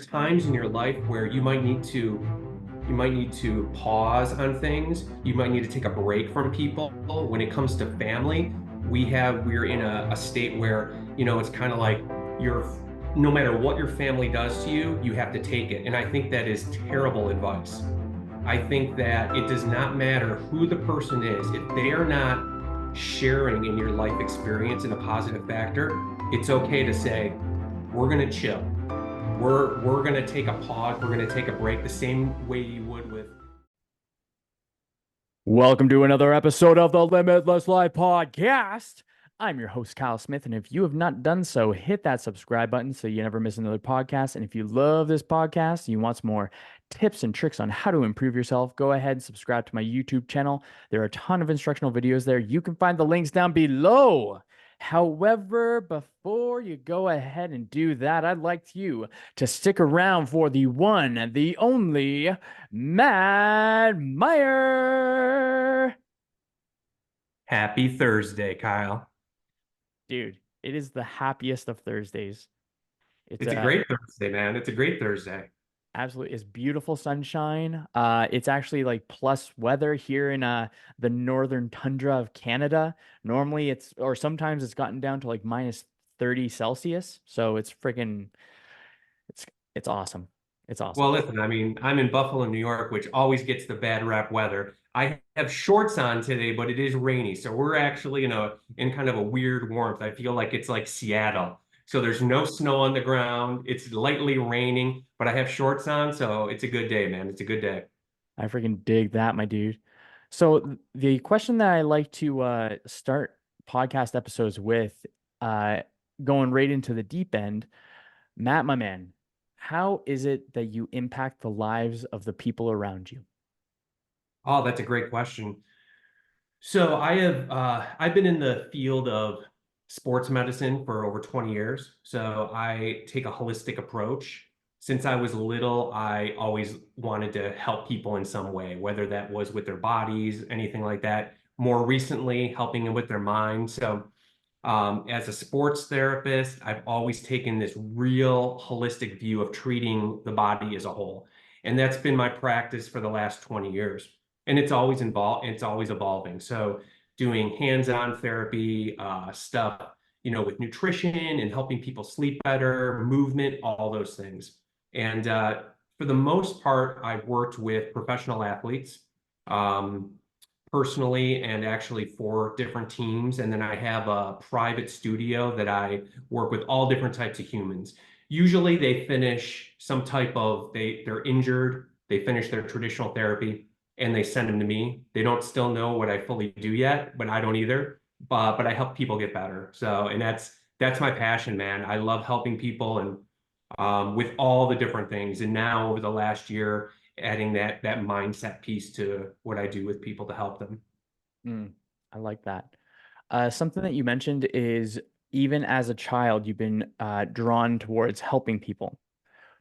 times in your life where you might need to pause on things. You might need to take a break from people. When it comes to family, we're in a state where, it's kind of like you're no matter what your family does to you, you have to take it. And I think that is terrible advice. I think that it does not matter who the person is. If they are not sharing in your life experience in a positive factor, it's okay to say, we're going to chill. We're going to take a pause. We're going to take a break the same way you would with. Welcome to another episode of the Limitless Life Podcast. I'm your host, Kyle Smith, and if you have not done so, hit that subscribe button so you never miss another podcast. And if you love this podcast and you want some more tips and tricks on how to improve yourself, go ahead and subscribe to my YouTube channel. There are a ton of instructional videos there. You can find the links down below. However, before you go ahead and do that, I'd like you to stick around for the one and the only Matt Meyer. Happy Thursday, Kyle. Dude, it is the happiest of Thursdays. It's It's a great Thursday, man. It's a great Thursday. absolutely it's beautiful sunshine. It's actually like plus weather here in the northern tundra of Canada. Normally it's or sometimes it's gotten down to like minus 30 Celsius. So it's freaking it's it's awesome. It's Well, awesome. listen, I mean, I'm in Buffalo, New York, which always gets the bad rap weather. I have shorts on today, but it is rainy. So we're actually, in kind of a weird warmth. I feel like it's like Seattle. So there's no snow on the ground. It's lightly raining, but I have shorts on, so it's a good day, man. It's a good day. I freaking dig that, my dude. So the question that I like to start podcast episodes with, uh, going right into the deep end, Matt, my man, how is it that you impact the lives of the people around you? Oh, that's a great question. So I've been in the field of sports medicine for over 20 years. So I take a holistic approach. Since I was little, I always wanted to help people in some way, whether that was with their bodies, anything like that. More recently, helping them with their mind. So as a sports therapist, I've always taken this real holistic view of treating the body as a whole. And that's been my practice for the last 20 years. And it's always evolving. So doing hands-on therapy, stuff, with nutrition and helping people sleep better, movement, all those things. And for the most part, I've worked with professional athletes. Um, Personally and actually for different teams. And then I have a private studio that I work with all different types of humans. Usually they finish some type of they're injured, they finish their traditional therapy and they send them to me. They don't still know what I fully do yet, but I don't either. But I help people get better. So and that's my passion, man. I love helping people and with all the different things. And now over the last year, adding that mindset piece to what I do with people to help them. Mm, I like that. Something that you mentioned is even as a child, you've been drawn towards helping people.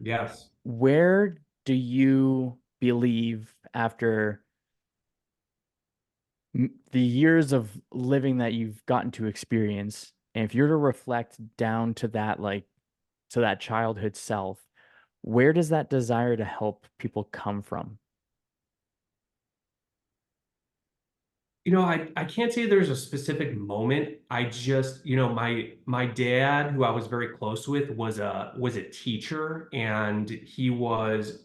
Yes. Where do you believe after the years of living that you've gotten to experience, and if you're to reflect down to that, like to that childhood self, where does that desire to help people come from? I can't say there's a specific moment. I just, my dad, who I was very close with, was a teacher, and he was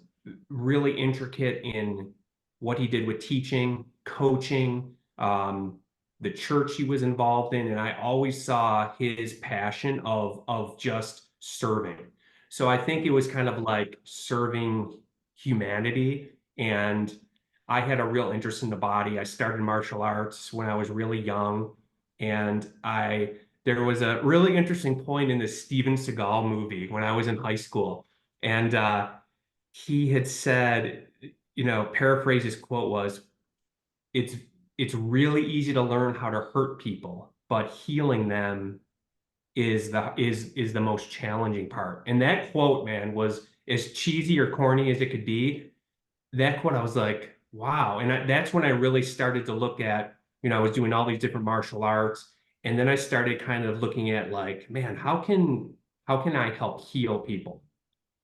really intricate in what he did with teaching, coaching, the church he was involved in, and I always saw his passion of just serving. So I think it was kind of like serving humanity and I had a real interest in the body. I started martial arts when I was really young, and I there was a really interesting point in this Steven Seagal movie when I was in high school, and he had said, paraphrase his quote was, "It's it's really easy to learn how to hurt people, but healing them is the most challenging part." And that quote, man, was as cheesy or corny as it could be. That quote, I was like, wow. And that's when I really started to look at, I was doing all these different martial arts. And then I started kind of looking at like, man, how can I help heal people?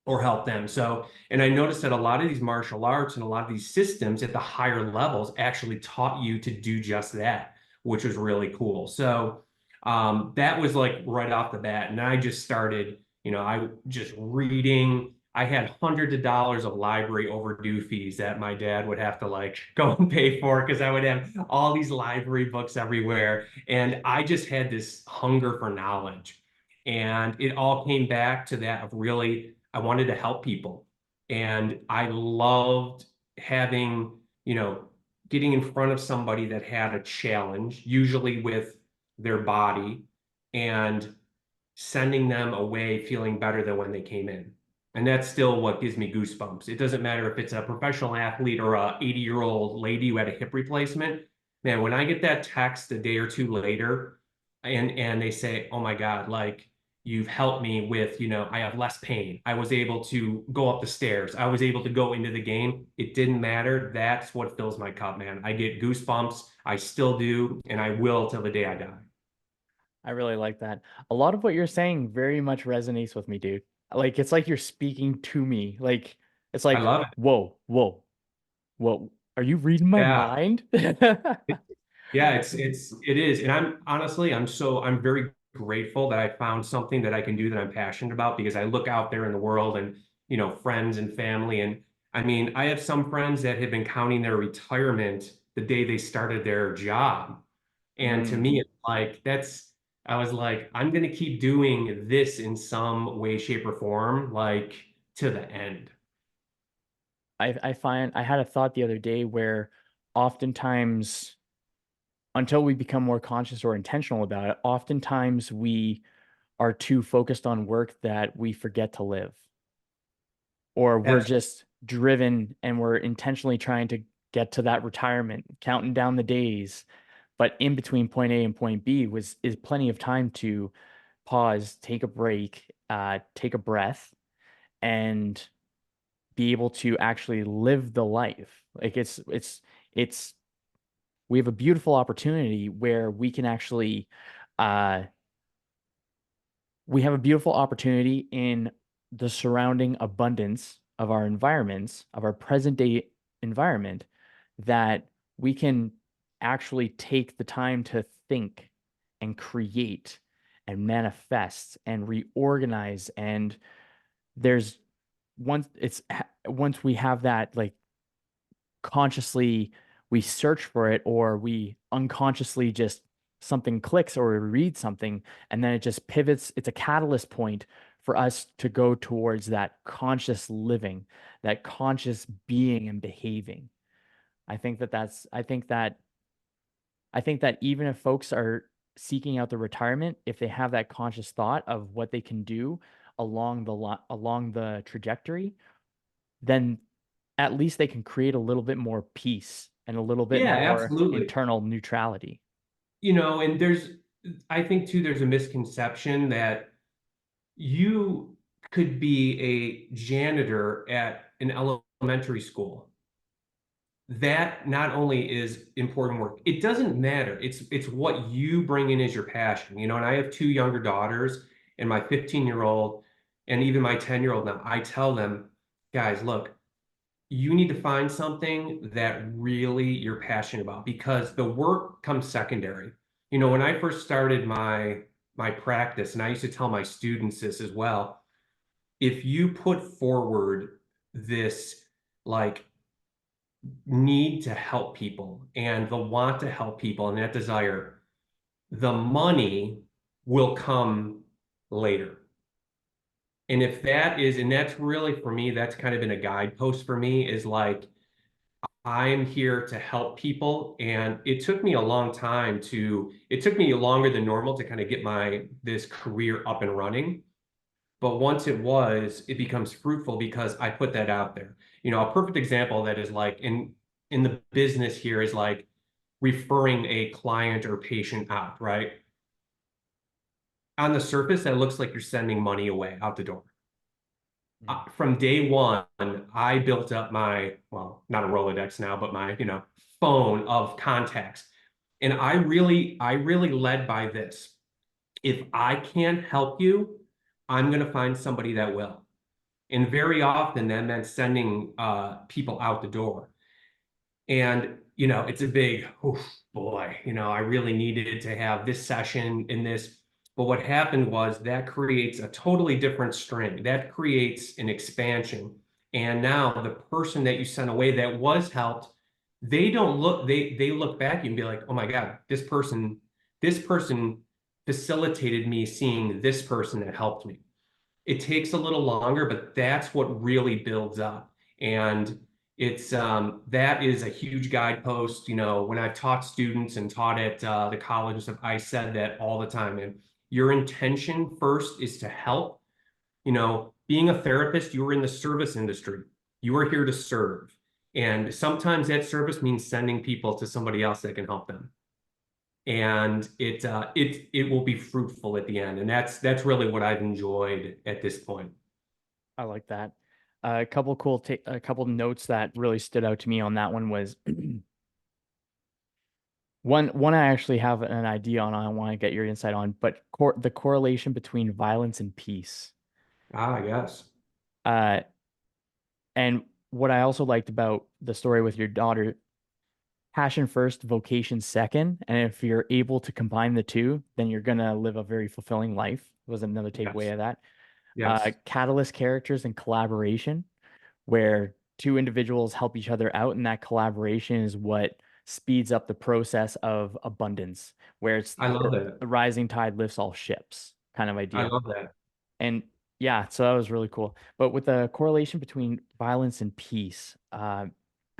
or help them. So, and I noticed that a lot of these martial arts and a lot of these systems at the higher levels actually taught you to do just that, which was really cool. So, that was like right off the bat. And I just started, I just reading. I had hundreds of dollars of library overdue fees that my dad would have to like go and pay for because I would have all these library books everywhere. And I just had this hunger for knowledge. And it all came back to that of really, I wanted to help people. And I loved having, you know, getting in front of somebody that had a challenge, usually with their body, and sending them away feeling better than when they came in. And that's still what gives me goosebumps. It doesn't matter if it's a professional athlete or a 80-year-old lady who had a hip replacement. Man, when I get that text a day or two later and they say, "Oh my God, like you've helped me with, I have less pain. I was able to go up the stairs. I was able to go into the game." It didn't matter. That's what fills my cup, man. I get goosebumps. I still do, and I will till the day I die. I really like that. A lot of what you're saying very much resonates with me, dude. Like it's like you're speaking to me. Like it's I like, love it. whoa, whoa, whoa. Are you reading my Yeah. mind? Yeah, it is. And I'm very grateful that I found something that I can do that I'm passionate about because I look out there in the world and, friends and family. And I mean, I have some friends that have been counting their retirement the day they started their job. And to Mm. me, I was like, I'm going to keep doing this in some way, shape, or form, like to the end. I find I had a thought the other day where oftentimes until we become more conscious or intentional about it, oftentimes we are too focused on work that we forget to live, or we're That's, just driven and we're intentionally trying to get to that retirement, counting down the days. But in between point A and point B is plenty of time to pause, take a break, take a breath, and be able to actually live the life. Like it's we have a beautiful opportunity where we can actually uh we have a beautiful opportunity in the surrounding abundance of our environments, of our present day environment, that we can actually take the time to think and create and manifest and reorganize. And there's once we have that, like consciously we search for it, or we unconsciously just something clicks or we read something, and then it just pivots. It's a catalyst point for us to go towards that conscious living, that conscious being and behaving. I think that even if folks are seeking out the retirement, if they have that conscious thought of what they can do along the trajectory, then at least they can create a little bit more peace and a little bit yeah, more absolutely. internal neutrality. And I think too, there's a misconception that you could be a janitor at an elementary school. That not only is important work, it doesn't matter. It's what you bring in as your passion, and I have two younger daughters and my 15-year-old and even my 10-year-old now. I tell them, guys, look, you need to find something that really you're passionate about because the work comes secondary. When I first started my practice, and I used to tell my students this as well, if you put forward this like need to help people and the want to help people and that desire, the money will come later. And that's really for me, that's kind of been a guidepost for me is like, I'm here to help people. And it took me longer than normal to kind of get this career up and running. But once it becomes fruitful because I put that out there. A perfect example of that is like in the business here is like referring a client or patient out, right? On the surface, that looks like you're sending money away out the door. Mm. From day one, I built up well, not a Rolodex now, but my, phone of contacts. And I really led by this. If I can't help you, I'm going to find somebody that will. And very often that meant sending people out the door. And, it's a big, oh boy, I really needed to have this session in this. But what happened was that creates a totally different string. That creates an expansion. And now the person that you sent away that was helped, they look back and be like, oh my God, this person facilitated me seeing this person that helped me. It takes a little longer, but that's what really builds up. And it's that is a huge guidepost. When I've taught students and taught at the college, I said that all the time. And your intention first is to help. Being a therapist, you are in the service industry. You are here to serve. And sometimes that service means sending people to somebody else that can help them. And it will be fruitful at the end. And that's really what I've enjoyed at this point. I like that. A couple notes that really stood out to me on that one was one I actually have an idea on. I want to get your insight on, but the correlation between violence and peace. Yes. Uh, and what I also liked about the story with your daughter, passion first, vocation second. And if you're able to combine the two, then you're gonna live a very fulfilling life. Was another takeaway Yes. of that. Yes. Catalyst characters and collaboration, where two individuals help each other out, and that collaboration is what speeds up the process of abundance, where it's I love that. the rising tide lifts all ships kind of I idea. love that. And yeah, so that was really cool. But with the correlation between violence and peace, I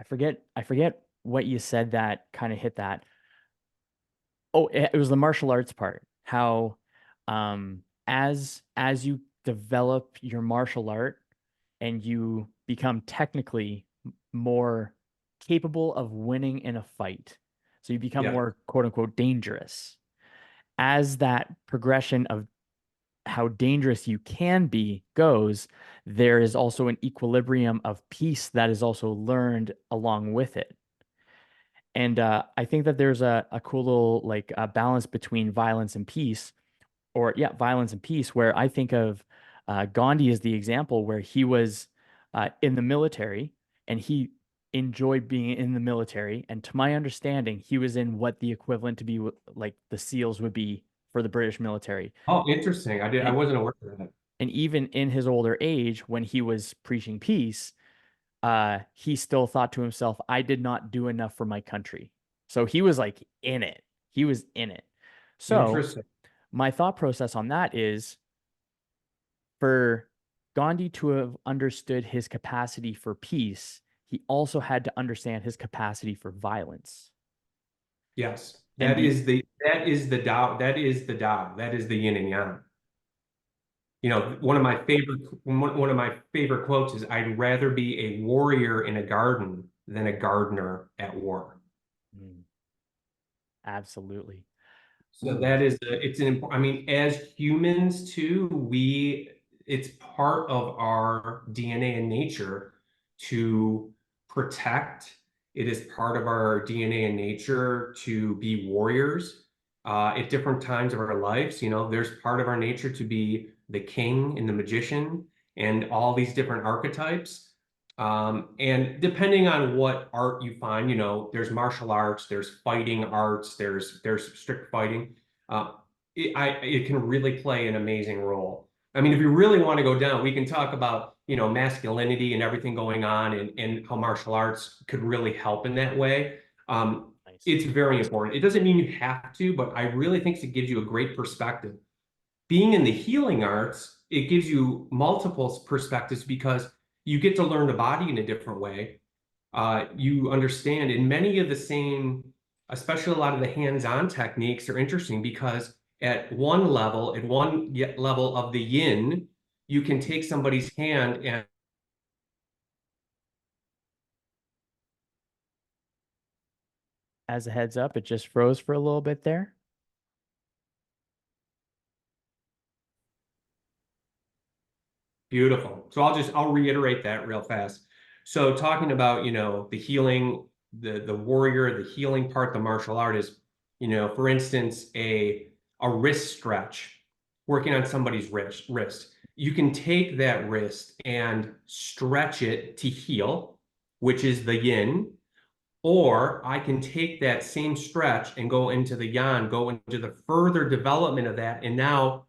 forget what you said that kind of hit that. Oh, it was the martial arts part. How, as you develop your martial art and you become technically more capable of winning in a fight, so you become Yeah, more quote unquote dangerous. As that progression of how dangerous you can be goes, there is also an equilibrium of peace that is also learned along with it. And I think that there's a cool little like balance between violence and peace, or yeah, violence and peace, where I think of Gandhi as the example where he was in the military and he enjoyed being in the military. And to my understanding, he was in what the equivalent to be like the SEALs would be for the British military. oh, interesting. I And wasn't aware of that. and even in his older age, when he was preaching peace, he still thought to himself, I did not do enough for my country. So he was like in it. He was in it. So Interesting. my thought process on that is for Gandhi to have understood his capacity for peace, he also had to understand his capacity for violence. Yes. And That is the Tao. That is the Tao. That is the yin and yang. One of my favorite quotes is, I'd rather be a warrior in a garden than a gardener at war. mm, absolutely. So Ooh, that is it's an important, I mean, as humans too, it's part of our DNA and nature to protect. It is part of our DNA and nature to be warriors at different times of our lives. There's part of our nature to be the king and the magician and all these different archetypes. And depending on what art you find, there's martial arts, there's fighting arts, there's strict fighting. Uh, it can really play an amazing role. I mean, if you really want to go down, we can talk about, masculinity and everything going on, and how martial arts could really help in that way. Um, nice. it's very important. It doesn't mean you have to, but I really think it gives you a great perspective. Being in the healing arts, it gives you multiple perspectives because you get to learn the body in a different way. You understand, and many of the same, especially a lot of the hands-on techniques are interesting because at one level of the yin, you can take somebody's hand and As a heads up, it just froze for a little bit there. beautiful. So I'll reiterate that real fast. So talking about, the healing, the warrior, the healing part, the martial art is, for instance, a wrist stretch, working on somebody's wrist. you can take that wrist and stretch it to heal, which is the yin, or I can take that same stretch and go into the yang, go into the further development of that. And now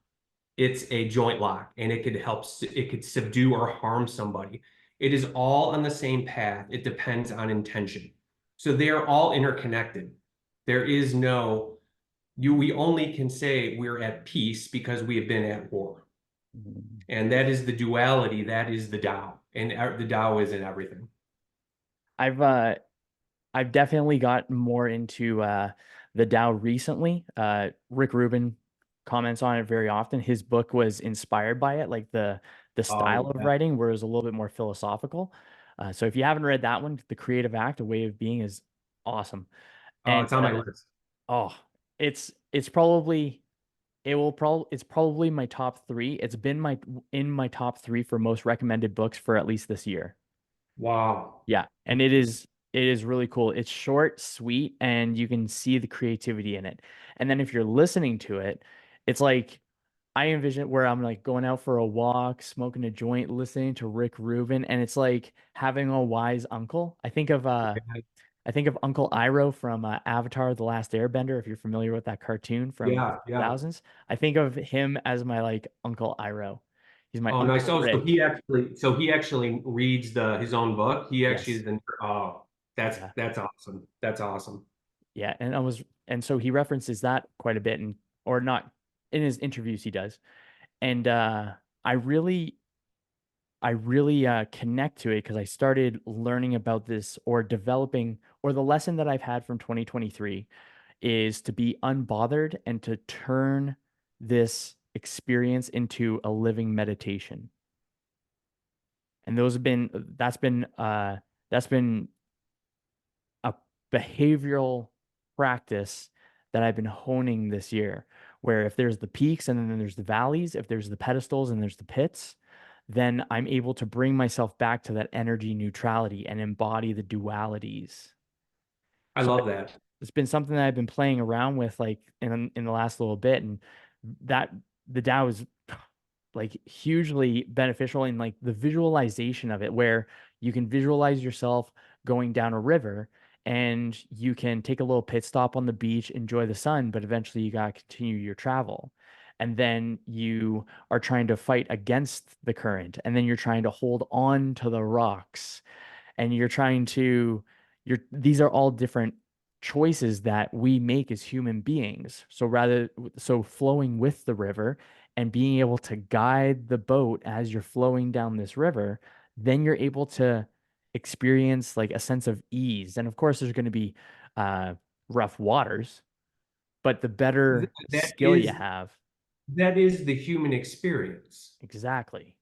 it's a joint lock and it could help, it could subdue or harm somebody. It is all on the same path. It depends on intention. So they are all interconnected. There is no, we only can say we're at peace because we have been at war. And that is the duality. That is the Tao. And the Tao is in everything. I've I've definitely gotten more into the Tao recently. Rick Rubin comments on it very often. His book was inspired by it, like the style Oh, of yeah. writing, where it was a little bit more philosophical. So if you haven't read that one, The Creative Act, A Way of Being is awesome. Oh, And it's on my list. oh, it's probably it will probably it's probably my top three. It's been my in my top three for most recommended books for at least this year. Wow. Yeah, and it is really cool. It's short, sweet, and you can see the creativity in it. And then if you're listening to it, it's like I envision it where I'm like going out for a walk, smoking a joint, listening to Rick Rubin, and it's like having a wise uncle. I think of Uncle Iroh from Avatar: The Last Airbender, if you're familiar with that cartoon from the Yeah, yeah. 2000s. I think of him as my like Uncle Iroh. He's my Oh, nice. Uncle Oh, Rick. so he actually reads his own book. He actually Yes. is the, oh, that's Yeah. that's awesome. That's awesome. Yeah, and so he references that quite a bit, and or not in his interviews he does. And I really I really connect to it because I started learning about this or developing, or the lesson that I've had from 2023 is to be unbothered and to turn this experience into a living meditation. And those have been that's been a behavioral practice that I've been honing this year, where if there's the peaks and then there's the valleys, if there's the pedestals and there's the pits, then I'm able to bring myself back to that energy neutrality and embody the dualities. I So love that. it's been something that I've been playing around with like in the last little bit, and that the Tao is like hugely beneficial in like the visualization of it, where you can visualize yourself going down a river and you can take a little pit stop on the beach, enjoy the sun, but eventually you got to continue your travel. And then you are trying to fight against the current, and then you're trying to hold on to the rocks, and you're trying to these are all different choices that we make as human beings. So flowing with the river and being able to guide the boat as you're flowing down this river, then you're able to experience like a sense of ease. And of course, there's going to be uh, rough waters, but the Th- better That skill you is have. that is the human experience. Exactly.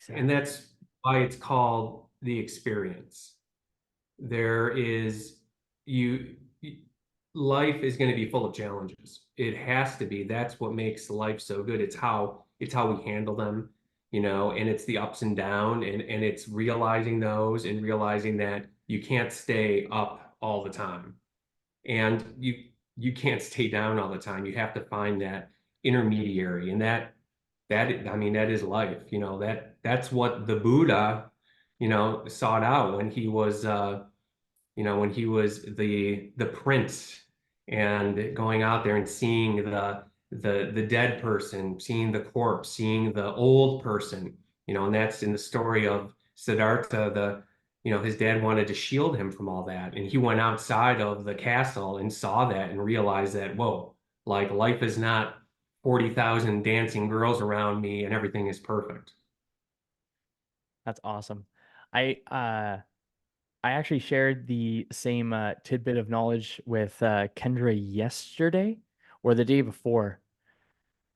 And Exactly. that's why it's called the experience. There is you life is going to be full of challenges. It has to be. That's what makes life so good. It's how we handle them, and it's the ups and down, and it's realizing those and realizing that you can't stay up all the time. And you can't stay down all the time. You have to find that intermediary. And that I mean that is life. That's what the Buddha, sought out when he was the prince and going out there and seeing the dead person, seeing the corpse, seeing the old person, and that's in the story of Siddhartha, his dad wanted to shield him from all that. And he went outside of the castle and saw that and realized that, whoa, like life is not 40,000 dancing girls around me and everything is perfect. That's awesome. I actually shared the same tidbit of knowledge with Kendra yesterday or the day before.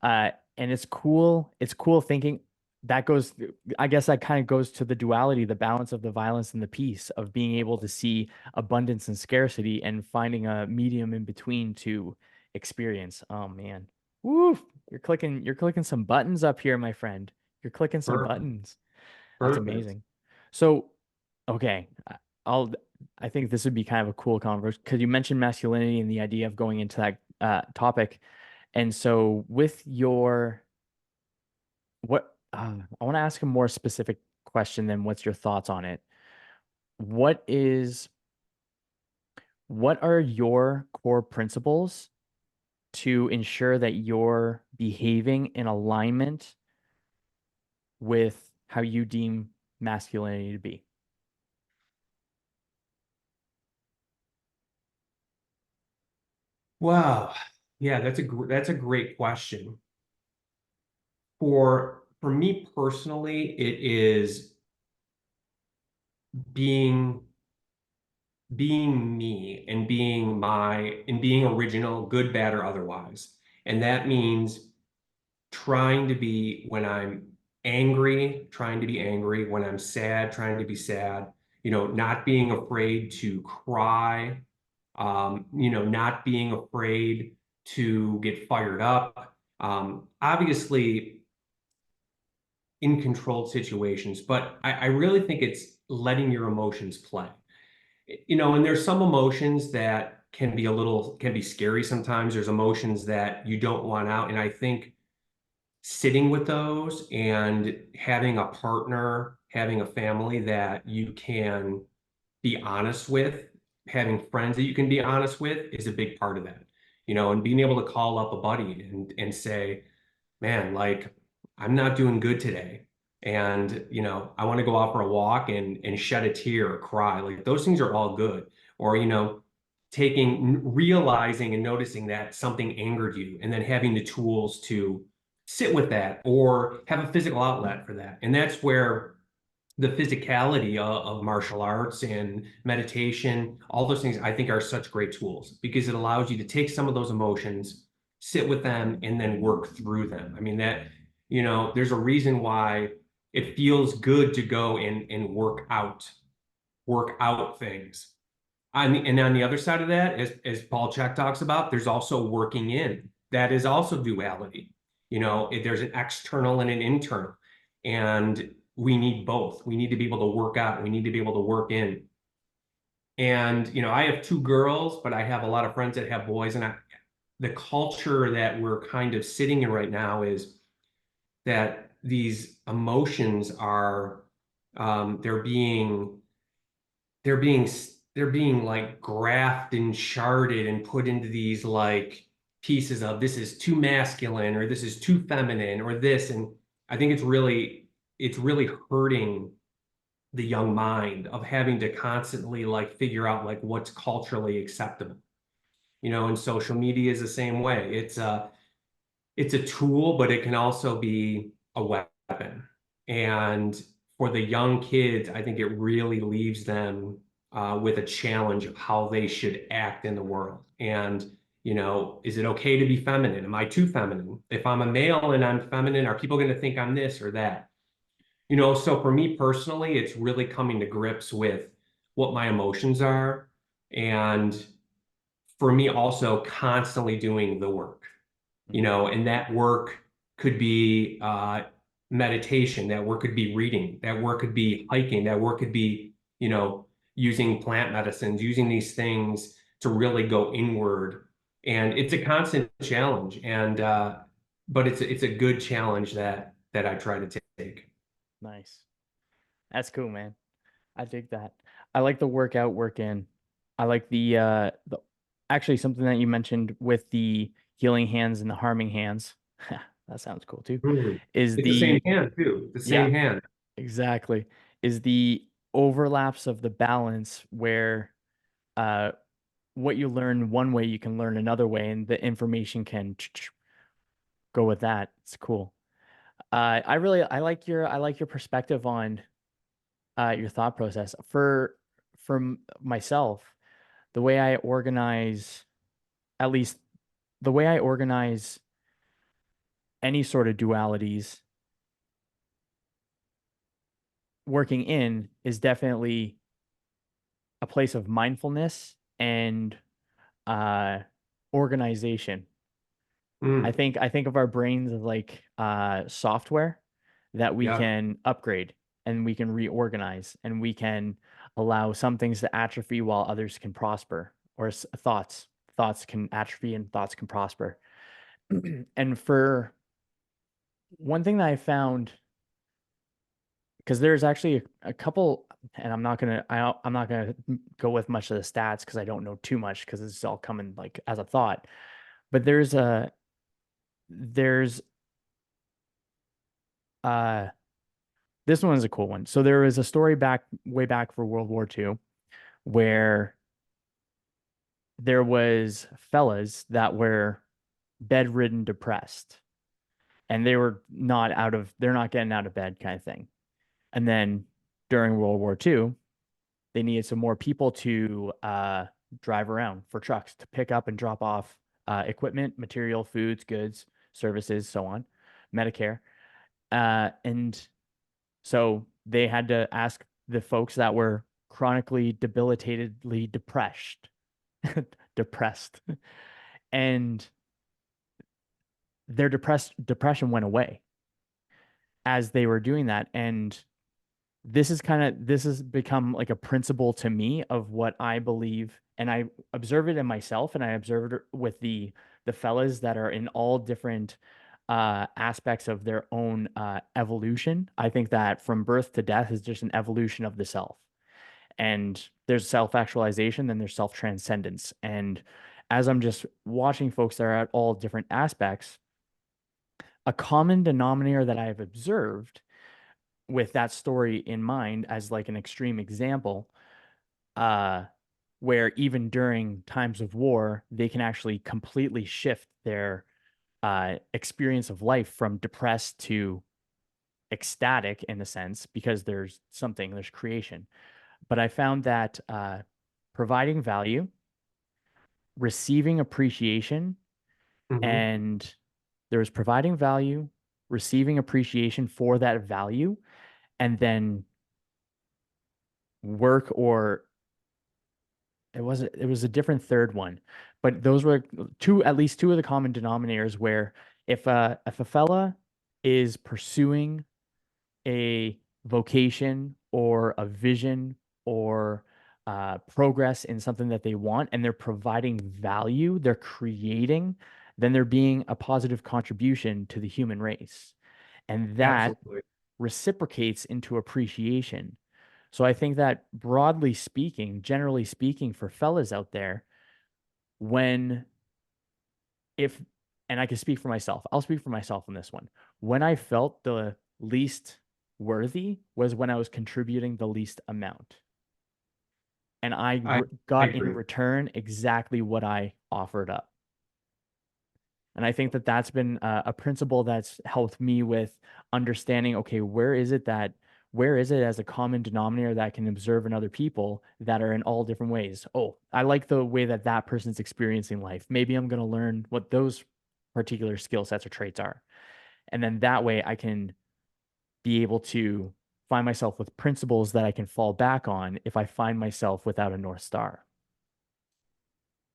And it's cool. It's cool thinking that goes, I guess that kind of goes to the duality, the balance of the violence and the peace of being able to see abundance and scarcity and finding a medium in between to experience. Oh man. Woo! You're clicking some buttons up here, my friend. You're clicking some Perfect. buttons. That's Perfect. amazing. So, okay, I'll. I think this would be kind of a cool conversation because you mentioned masculinity and the idea of going into that topic. And so, with your what I want to ask a more specific question than what's your thoughts on it. What is what are your core principles to ensure that you're behaving in alignment with how you deem masculinity to be? Wow. Yeah, that's a great question. For me personally, it is being being me and being original, good, bad, or otherwise. And that means trying to be when I'm angry, trying to be angry, when I'm sad, trying to be sad, not being afraid to cry, not being afraid to get fired up. Obviously, in controlled situations, but I really think it's letting your emotions play. And there's some emotions that can be scary sometimes. There's emotions that you don't want out. And I think sitting with those and having a partner, having a family that you can be honest with, having friends that you can be honest with is a big part of that. And being able to call up a buddy and say, man, like I'm not doing good today. And, I want to go out for a walk and shed a tear or cry. Like those things are all good. Or, realizing and noticing that something angered you and then having the tools to sit with that or have a physical outlet for that. And that's where the physicality of martial arts and meditation, all those things I think are such great tools because it allows you to take some of those emotions, sit with them, and then work through them. I mean, there's a reason why it feels good to go and work out things. And on the other side of that, as Paul Chek talks about, there's also working in. That is also duality. There's an external and an internal. And we need both. We need to be able to work out. We need to be able to work in. And, I have two girls, but I have a lot of friends that have boys. And the culture that we're kind of sitting in right now is that these emotions are, they're being they're being they're being like graphed and sharded and put into these like pieces of this is too masculine or this is too feminine or this. And I think it's really hurting the young mind of having to constantly like figure out like what's culturally acceptable. And social media is the same way. It's a tool, but it can also be a weapon. And for the young kids, I think it really leaves them with a challenge of how they should act in the world. And, is it okay to be feminine? Am I too feminine? If I'm a male and I'm feminine, are people going to think I'm this or that? So for me personally, it's really coming to grips with what my emotions are. And for me, also constantly doing the work, and that work could be meditation, that work could be reading, that work could be hiking, that work could be, using plant medicines, using these things to really go inward. And it's a constant challenge. But it's a good challenge that I try to take. Nice. That's cool, man. I dig that. I like the workout work in. I like the actually something that you mentioned with the healing hands and the harming hands. That sounds cool too. Mhm. Is It's the same the hand too. The Yeah, same hand. exactly. Is the overlaps of the balance where uh what you learn one way you can learn another way and the information can go with that. It's cool. I like your perspective on your thought process. For myself, the way I organize, at least the way I organize any sort of dualities working in is definitely a place of mindfulness and uh organization. Mm, I think of our brains as like software that we yeah. can upgrade and we can reorganize and we can allow some things to atrophy while others can prosper or thoughts can atrophy and thoughts can prosper. And for one thing that I found because there's actually a couple, and I'm not gonna go with much of the stats because I don't know too much because it's all coming like as a thought. But there's uh this one is a cool one. So there was a story back way back for World War II where there was fellas that were bedridden, depressed, and they're not getting out of bed kind of thing. And then during World War II, they needed some more people to drive around for trucks to pick up and drop off equipment, material, foods, goods, services, so on, Medicare. And so they had to ask the folks that were chronically debilitatedly depressed, and their depression went away as they were doing that. And this has become like a principle to me of what I believe, and I observe it in myself, and I observe it with the fellas that are in all different aspects of their own evolution. I think that from birth to death is just an evolution of the self, and there's self-actualization, then there's self-transcendence. And as I'm just watching folks that are at all different aspects, a common denominator that I've observed with that story in mind as like an extreme example, uh, where even during times of war, they can actually completely shift their experience of life from depressed to ecstatic in a sense because there's creation. But I found that providing value, receiving appreciation, Mhm. and there was providing value, receiving appreciation for that value, and then work or it was a different third one, but those were at least two of the common denominators where if a fella is pursuing a vocation or a vision or progress in something that they want and they're providing value, they're creating, then they're being a positive contribution to the human race. And that Absolutely. reciprocates into appreciation. So I think that broadly speaking, generally speaking, for fellas out there, when if and I can speak for myself, I'll speak for myself on this one. When I felt the least worthy was when I was contributing the least amount. And I I got in agree. return exactly what I offered up. And I think that that's been a principle that's helped me with understanding, okay, where is it as a common denominator that I can observe in other people that are in all different ways? Oh, I like the way that that person's experiencing life. Maybe I'm going to learn what those particular skill sets or traits are. And then that way I can be able to find myself with principles that I can fall back on if I find myself without a North Star.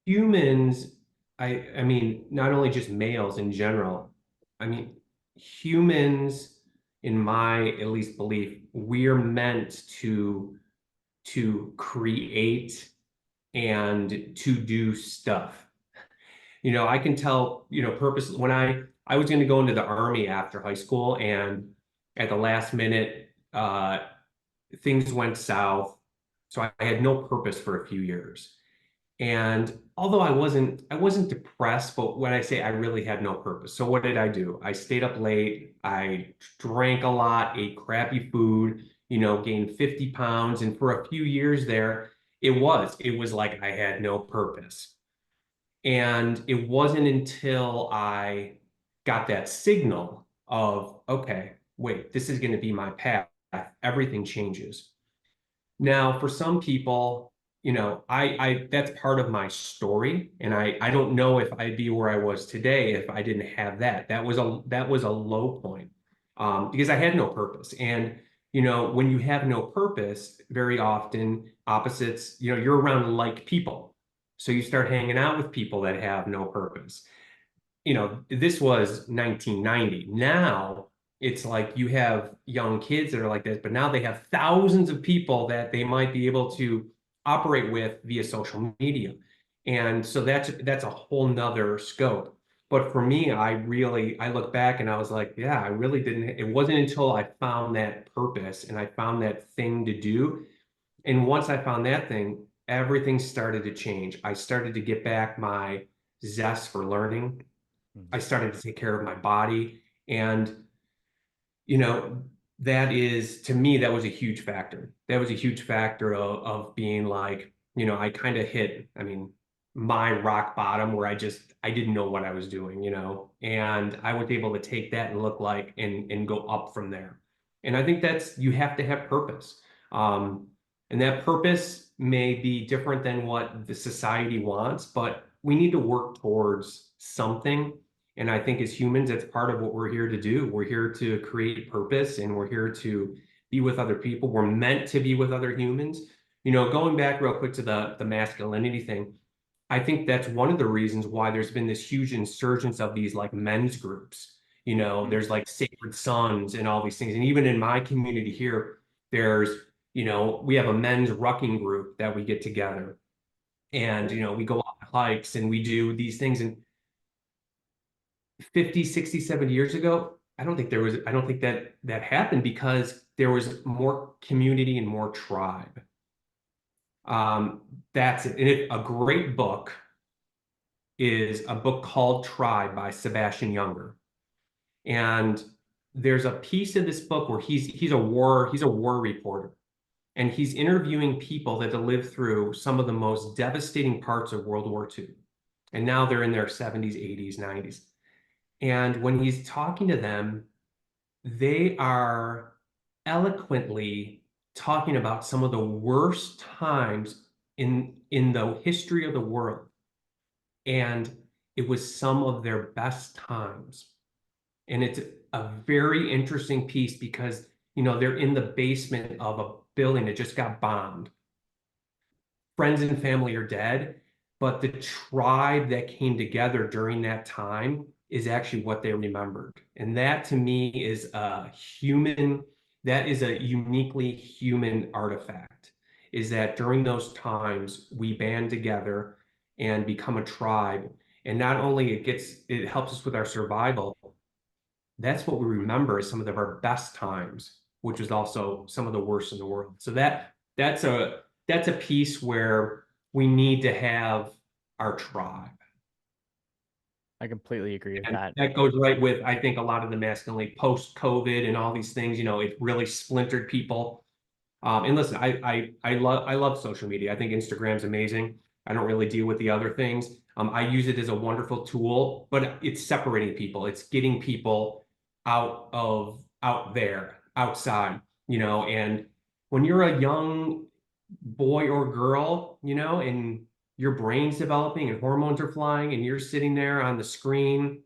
Humans, I mean, not only just males in general, I mean, humans, in my at least belief, we're meant to create and to do stuff. I can tell, purpose when I was going to go into the army after high school, and at the last minute, things went south. So I had no purpose for a few years. And although I wasn't depressed, but when I say I really had no purpose. So what did I do? I stayed up late, I drank a lot, ate crappy food, gained 50 pounds. And for a few years there, it was like I had no purpose. And it wasn't until I got that signal of, okay, wait, this is going to be my path. Everything changes. Now, for some people, I that's part of my story, and I don't know if I'd be where I was today if I didn't have that. That was a low point, because I had no purpose. And when you have no purpose, very often opposites. You're around like people, so you start hanging out with people that have no purpose. This was 1990. Now it's like you have young kids that are like this, but now they have thousands of people that they might be able to operate with via social media. And so that's a whole nother scope. But for me, I look back and I was like, yeah, I really didn't. It wasn't until I found that purpose and I found that thing to do. And once I found that thing, everything started to change. I started to get back my zest for learning. I Mhm. started to take care of my body. And you know, that is to me, that was a huge factor. That was a huge factor of being like, I kind of hit, I mean, my rock bottom where I didn't know what I was doing, and I was able to take that and look like and go up from there. And I think you have to have purpose. Um, and that purpose may be different than what the society wants, but we need to work towards something. And I think as humans, that's part of what we're here to do. We're here to create purpose and we're here to be with other people. We're meant to be with other humans. Going back real quick to the masculinity thing, I think that's one of the reasons why there's been this huge insurgence of these like men's groups. Mm. There's like Sacred Sons and all these things. And even in my community here, there's, we have a men's rucking group that we get together and, Cool. we go on hikes and we do these things. And 50, 60, 70 years ago, I don't think that happened because there was more community and more tribe. Um, that's it. A great book is a book called Tribe by Sebastian Younger. And there's a piece in this book where he's a war reporter and he's interviewing people that have lived through some of the most devastating parts of World War II. And now they're in their 70s, 80s, 90s. And when he's talking to them, they are eloquently talking about some of the worst times in the history of the world. And it was some of their best times. And it's a very interesting piece because, they're in the basement of a building that just got bombed. Friends and family are dead, but the tribe that came together during that time is actually what they remembered. And that to me is that is a uniquely human artifact, is that during those times we band together and become a tribe. And not only it helps us with our survival, that's what we remember as some of our best times, which was also some of the worst in the world. So that's a piece where we need to have our tribe. I completely agree with And that. that goes right with, I think, a lot of the masculinity post-COVID and all these things, it really splintered people. And listen, I love social media. I think Instagram's amazing. I don't really deal with the other things. I use it as a wonderful tool, but it's separating people. It's getting people out there, outside, and when you're a young boy or girl, and your brain's developing and hormones are flying and you're sitting there on the screen,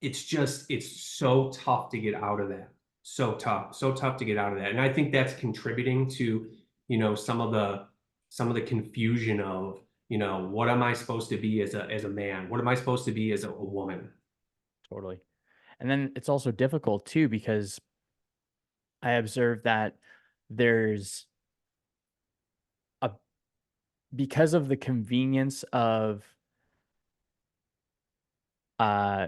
it's so tough to get out of that. So tough to get out of that. And I think that's contributing to, some of the confusion of, what am I supposed to be as a man? What am I supposed to be as a woman? Totally. And then it's also difficult too because I observed that there's a because of the convenience of uh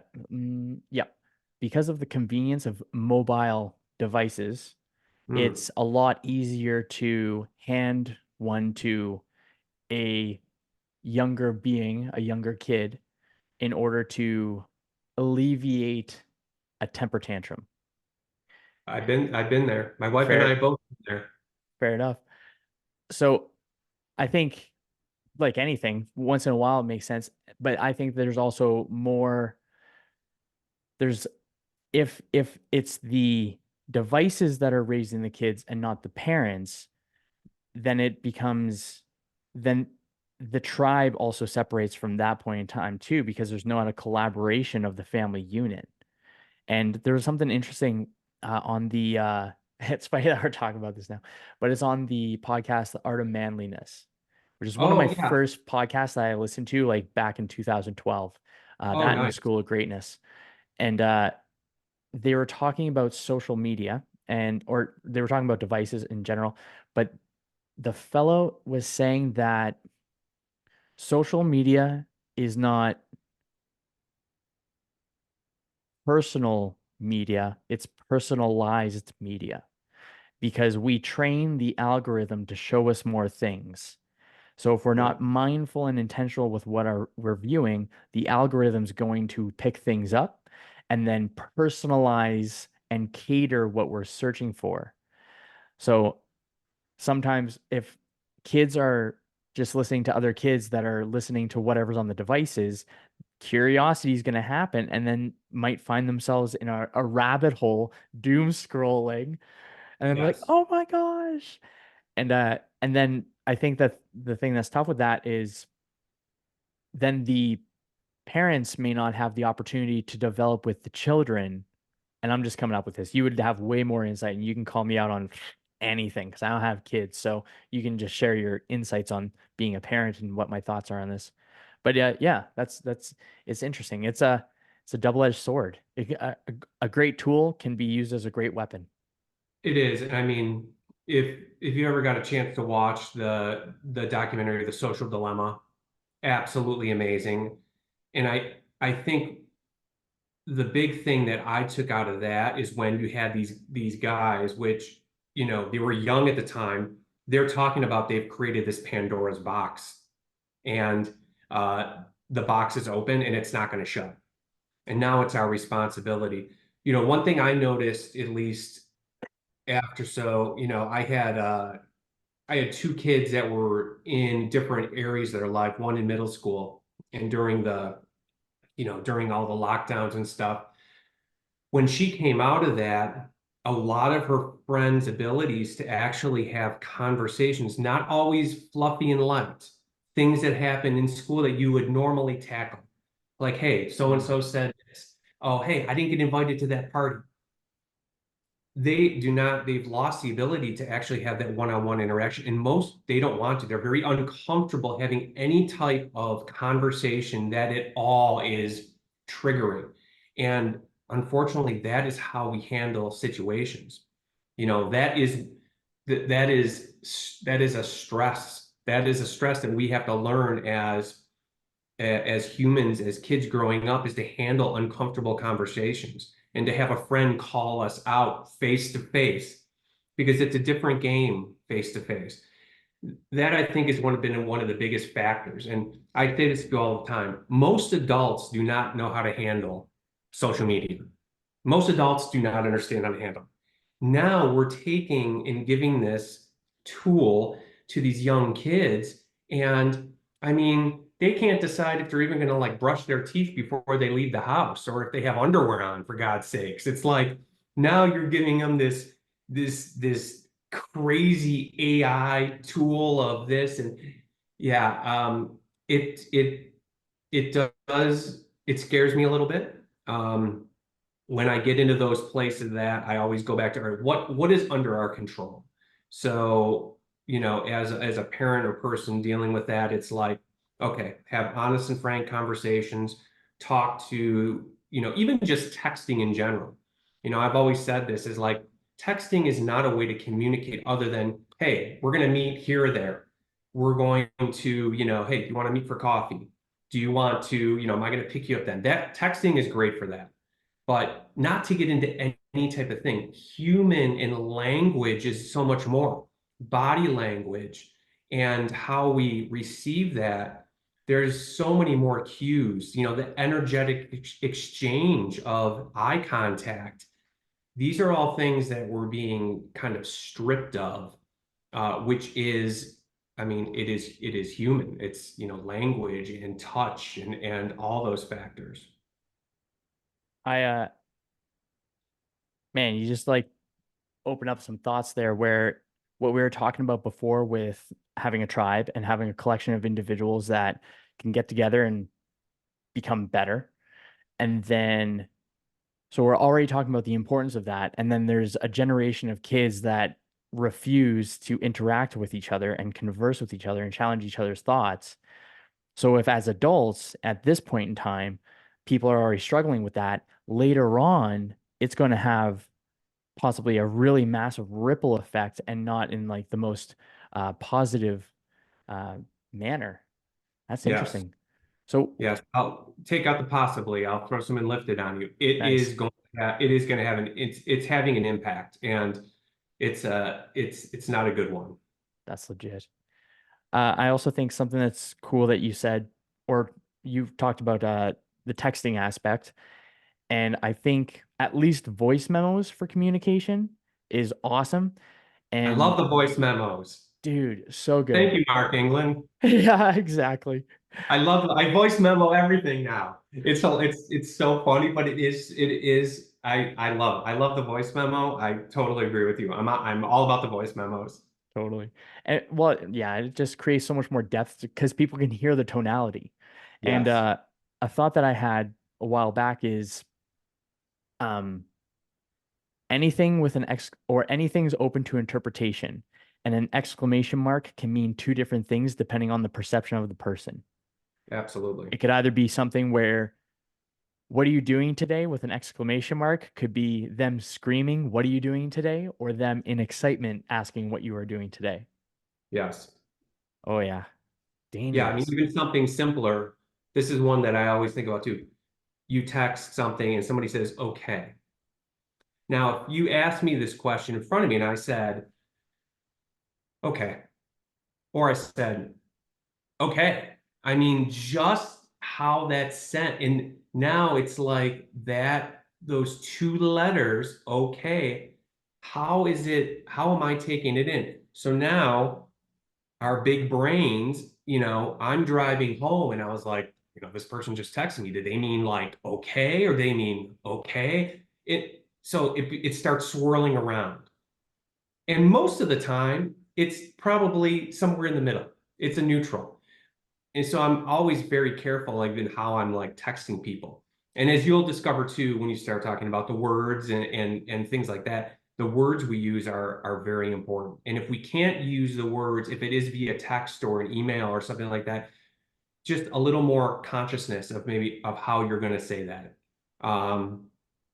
yeah, because of the convenience of mobile devices, Hmm. it's a lot easier to hand one to a younger being, a younger kid, in order to alleviate a temper tantrum. I've been there. My wife and I Fair, both been there. fair enough. So I think, like anything, once in a while it makes sense. But I think there's also more, there's if it's the devices that are raising the kids and not the parents, then it becomes then the tribe also separates from that point in time too, because there's no other collaboration of the family unit. And there was something interesting on the it's funny that we're talking about this now, but it's on the podcast The Art of Manliness, which is one of my Oh yeah. first podcasts that I listened to like back in 2012. Oh That and the nice. School of Greatness. And they were talking about social media or they were talking about devices in general, but the fellow was saying that social media is not personal media, it's personalized media because we train the algorithm to show us more things. So if we're Yeah. not mindful and intentional with what we're viewing, the algorithm's going to pick things up and then personalize and cater what we're searching for. So sometimes if kids are just listening to other kids that are listening to whatever's on the devices, curiosity is going to happen and then might find themselves in a rabbit hole, doom scrolling, and then be like, Yes. oh my gosh. And then I think that the thing that's tough with that is then the parents may not have the opportunity to develop with the children. And I'm just coming up with this. You would have way more insight, and you can call me out on anything because I don't have kids. So you can just share your insights on being a parent and what my thoughts are on this. But yeah, that's it's interesting. It's a double-edged sword. A great tool can be used as a great weapon. It is. And I mean, if you ever got a chance to watch the documentary, The Social Dilemma, absolutely amazing. And I think the big thing that I took out of that is when you had these guys, which, they were young at the time, they're talking about they've created this Pandora's box, and the box is open and it's not going to shut. And now it's our responsibility. One thing I noticed, at least after, so, I had two kids that were in different areas of their life, one in middle school, and during all the lockdowns and stuff, when she came out of that, a lot of her friends' abilities to actually have conversations, not always fluffy and light, things that happen in school that you would normally tackle. Like, hey, so and Mm. so said this. Oh, hey, I didn't get invited to that party. They've lost the ability to actually have that one-on-one interaction. And most, they don't want to. They're very uncomfortable having any type of conversation that at all is triggering. And unfortunately, that is how we handle situations. That is a stress. That is a stress that we have to learn as humans, as kids growing up, is to handle uncomfortable conversations and to have a friend call us out face to face, because it's a different game face to face. That, I think, has been one of the biggest factors. And I say this to you all the time. Most adults do not know how to handle social media. Most adults do not understand how to handle it. Now we're taking and giving this tool to these young kids. And I mean, they can't decide if they're even going to like brush their teeth before they leave the house, or if they have underwear on, for God's sakes. It's like now you're giving them this crazy AI tool of this. And yeah, it does, it scares me a little bit. When I get into those places, that I always go back to, all right, what is under our control? So, as a parent or person dealing with that, it's like, okay, have honest and frank conversations, talk to, even just texting in general. I've always said this is like, texting is not a way to communicate other than, hey, we're going to meet here or there. We're going to, hey, do you want to meet for coffee? Do you want to, am I going to pick you up then? That texting is great for that, but not to get into any type of thing. Human and language is so much more. Body language and how we receive that. There's so many more cues, the energetic exchange of eye contact. These are all things that we're being kind of stripped of, which is, I mean, it is human. It's, language and touch and all those factors. I Man, you just like open up some thoughts there where what we were talking about before with having a tribe and having a collection of individuals that can get together and become better. And then, so we're already talking about the importance of that. And then there's a generation of kids that refuse to interact with each other and converse with each other and challenge each other's thoughts. So if as adults at this point in time, people are already struggling with that, later on, it's going to have possibly a really massive ripple effect and not in like the most positive uh, manner. That's Yes. interesting. So Yes, I'll take out the possibly. I'll throw some lifted on you. It nice. is going to it is going to have it's having an impact, and it's not a good one. That's legit. I also think something that's cool that you said, or you've talked about the texting aspect, and I think at least voice memos for communication is awesome. I love And the voice memos. dude, so Thank good. you, Mark England. Yeah, exactly. I voice memo everything now. It's so funny, but it is I love it. I love the voice memo. I totally agree with you. I'm all about the voice memos. Totally. And well, yeah, it just creates so much more depth because people can hear the tonality. And Yes, a thought that I had a while back is um anything with an ex or anything's open to interpretation. And an exclamation mark can mean two different things depending on the perception of the person. absolutely. It could either be something where, what are you doing today with an exclamation mark could be them screaming, what are you doing today? Or them in excitement asking what you are doing today. Yes. Oh, yeah. Yeah, I mean, Dangerous. even something simpler. This is one that I always think about too. You text something and somebody says, okay. Now, if you asked me this question in front of me and I said, okay, or I said, okay, I mean, just how that's sent. And now it's like that, those two letters, okay, how am I taking it in? So now our big brains, I'm driving home and I was like, this person just texted me. Did they mean like okay or they mean okay? So it starts swirling around. And most of the time, it's probably somewhere in the middle. It's a neutral. And so I'm always very careful like in how I'm like texting people. And as you'll discover too, when you start talking about the words and things like that, the words we use are very important. And if we can't use the words, if it is via text or an email or something like that, just a little more consciousness of maybe of how you're going to say that, um,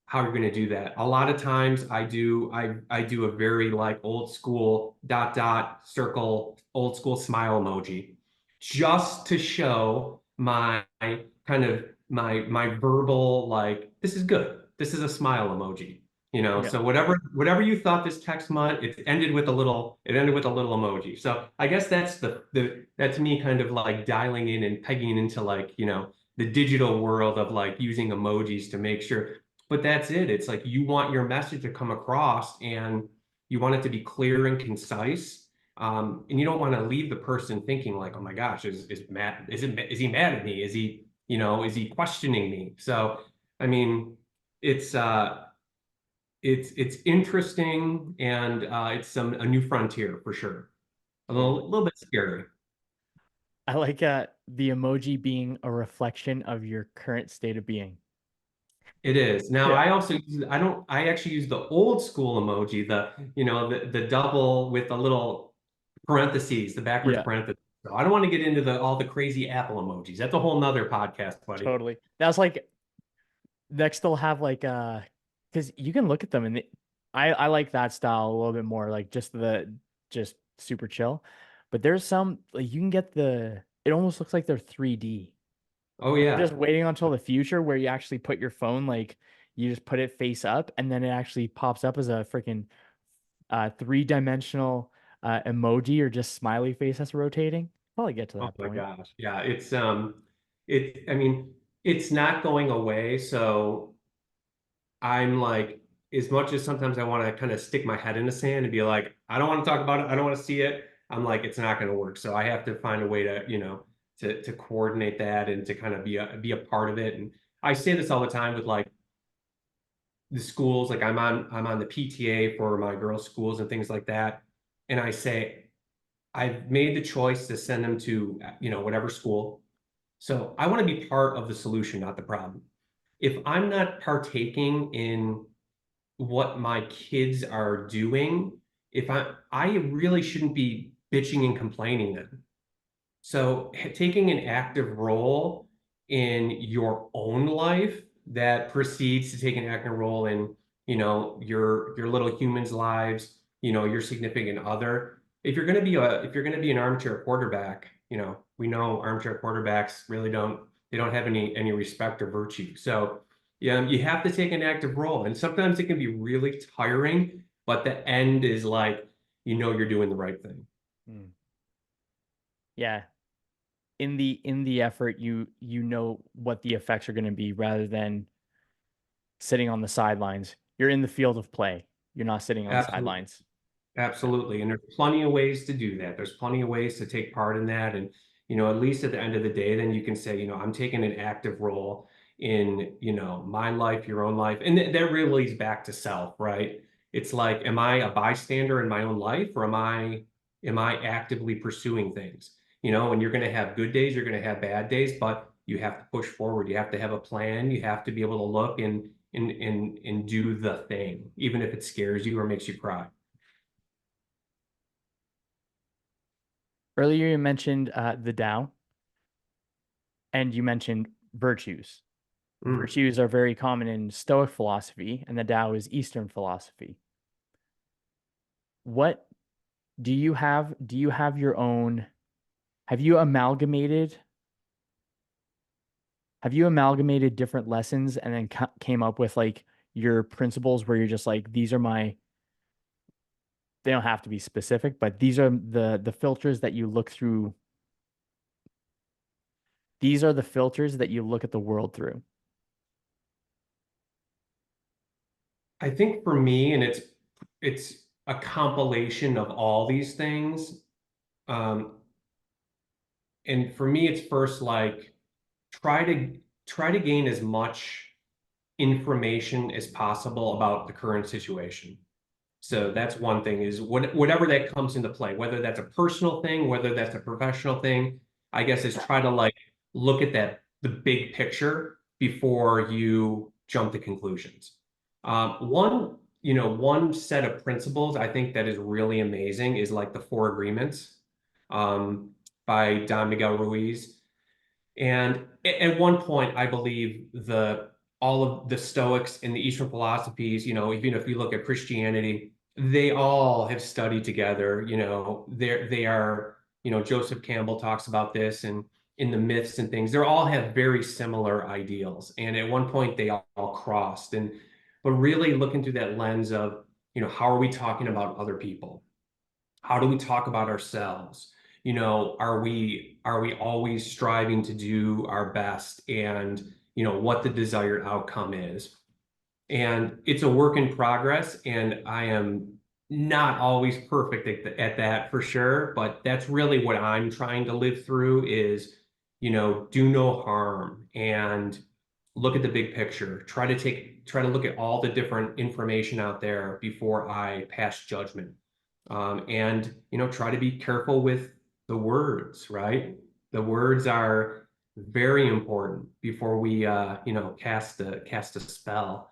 how you're going to do that. A lot of times I do a very like old school dot dot circle, old school smile emoji, just to show my kind of my verbal like this is good. This is a smile emoji. Yeah. So whatever you thought this text might, it ended with a little emoji. So I guess that's me kind of like dialing in and pegging into like, the digital world of like using emojis to make sure. But that's it. It's like you want your message to come across and you want it to be clear and concise. And you don't want to leave the person thinking like, oh my gosh, is he mad at me? Is he questioning me? So I mean, it's it's interesting and it's a new frontier for sure. A Totally. little bit scary. I like the emoji being a reflection of your current state of being. It is. Now Yeah. I actually use the old school emoji, the double with the little parentheses, the backwards Yeah, parentheses. So I don't want to get into the all the crazy Apple emojis. That's a whole nother podcast, buddy. totally. That's like next they'll have like because you can look at them and I like that style a little bit more, like just super chill. But there's some like you can get it almost looks like they're 3D. Oh Just yeah. waiting until the future where you actually put your phone like you just put it face up and then it actually pops up as a freaking three-dimensional emoji or just smiley face that's rotating. Probably get to Oh that my point. gosh. Yeah, I mean, it's not going away, so I'm like, as much as sometimes I want to kind of stick my head in the sand and be like, I don't want to talk about it, I don't want to see it. I'm like, it's not going to work. So I have to find a way to, to coordinate that and to kind of be a part of it. And I say this all the time with like the schools, like I'm on the PTA for my girls' schools and things like that. And I say, I've made the choice to send them to, whatever school. So I want to be part of the solution, not the problem. If I'm not partaking in what my kids are doing, if I really shouldn't be bitching and complaining then. So taking an active role in your own life that precedes to take an active role in, your little humans' lives, your significant other. If you're going to be an armchair quarterback, we know armchair quarterbacks really don't They don't have any respect or virtue. So yeah, you have to take an active role. And sometimes it can be really tiring, but the end is like, you're doing the right thing. Mm. Yeah. In the effort, you know what the effects are going to be rather than sitting on the sidelines. You're in the field of play. You're not sitting on the Absolutely. sidelines. Absolutely. And there's plenty of ways to do that. There's plenty of ways to take part in that. And, at least at the end of the day, then you can say, I'm taking an active role in, my life, your own life. And that really leads back to self, right? It's like, am I a bystander in my own life, or am I actively pursuing things? And you're going to have good days, you're going to have bad days, but you have to push forward. You have to have a plan. You have to be able to look and do the thing, even if it scares you or makes you cry. Earlier, you mentioned the Tao, and you mentioned virtues. Mm. Virtues are very common in Stoic philosophy, and the Tao is Eastern philosophy. What do you have? Do you have your own? Have you amalgamated? Have you amalgamated different lessons and then came up with like your principles where you're just like, these are my, they don't have to be specific, but these are the filters that you look through. These are the filters that you look at the world through. I think for me, and it's a compilation of all these things. Um, and for me, it's first like try to try to gain as much information as possible about the current situation. So that's one thing, is whatever that comes into play, whether that's a personal thing, whether that's a professional thing, I guess is try to like look at the big picture before you jump to conclusions. One set of principles I think that is really amazing is like the Four Agreements, um, by Don Miguel Ruiz. And at one point, I believe all of the Stoics and the Eastern philosophies, even if you look at Christianity, they all have studied together. They are, Joseph Campbell talks about this, and in the myths and things, they all have very similar ideals. And at one point, they all crossed. But really looking through that lens of, how are we talking about other people? How do we talk about ourselves? Are we always striving to do our best, and what the desired outcome is? And it's a work in progress, and I am not always perfect at that for sure, but that's really what I'm trying to live through is, do no harm and look at the big picture. Try to look at all the different information out there before I pass judgment. And try to be careful with the words, right? The words are very important before we cast a spell.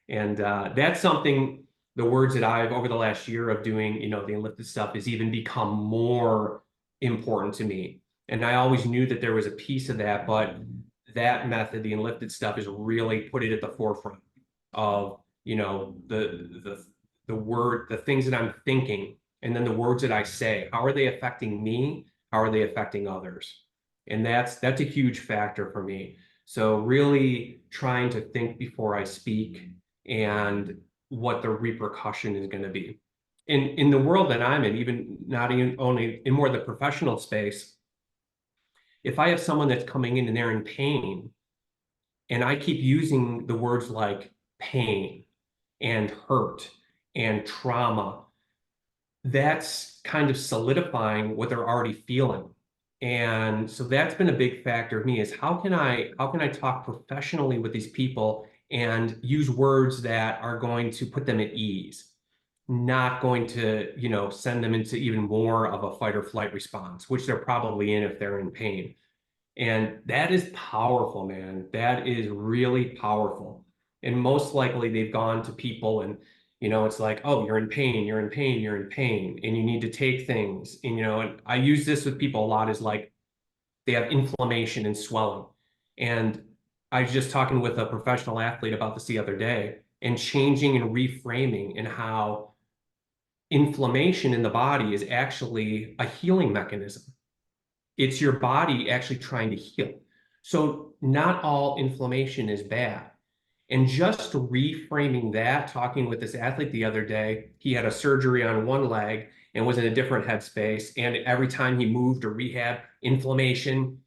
And that's something, the words that I've over the last year of doing, the enlifted stuff, has even become more important to me. And I always knew that there was a piece of that, but that method, the enlifted stuff, is really put it at the forefront of, the things that I'm thinking, and then the words that I say. How are they affecting me? How are they affecting others? And that's a huge factor for me. So really trying to think before I speak, and what the repercussion is going to be. In the world that I'm in, even not even only in more the professional space, if I have someone that's coming in and they're in pain, and I keep using the words like pain and hurt and trauma, that's kind of solidifying what they're already feeling. And so that's been a big factor of me, is how can I talk professionally with these people and use words that are going to put them at ease, not going to, send them into even more of a fight or flight response, which they're probably in if they're in pain. And that is powerful, man. That is really powerful. And most likely they've gone to people, and, it's like, oh, you're in pain, you're in pain, you're in pain, and you need to take things. And I use this with people a lot, is like they have inflammation and swelling. And I was just talking with a professional athlete about this the other day, and changing and reframing, and how inflammation in the body is actually a healing mechanism. It's your body actually trying to heal. So not all inflammation is bad. And just reframing that, talking with this athlete the other day, he had a surgery on one leg and was in a different headspace. And every time he moved or rehab, inflammation,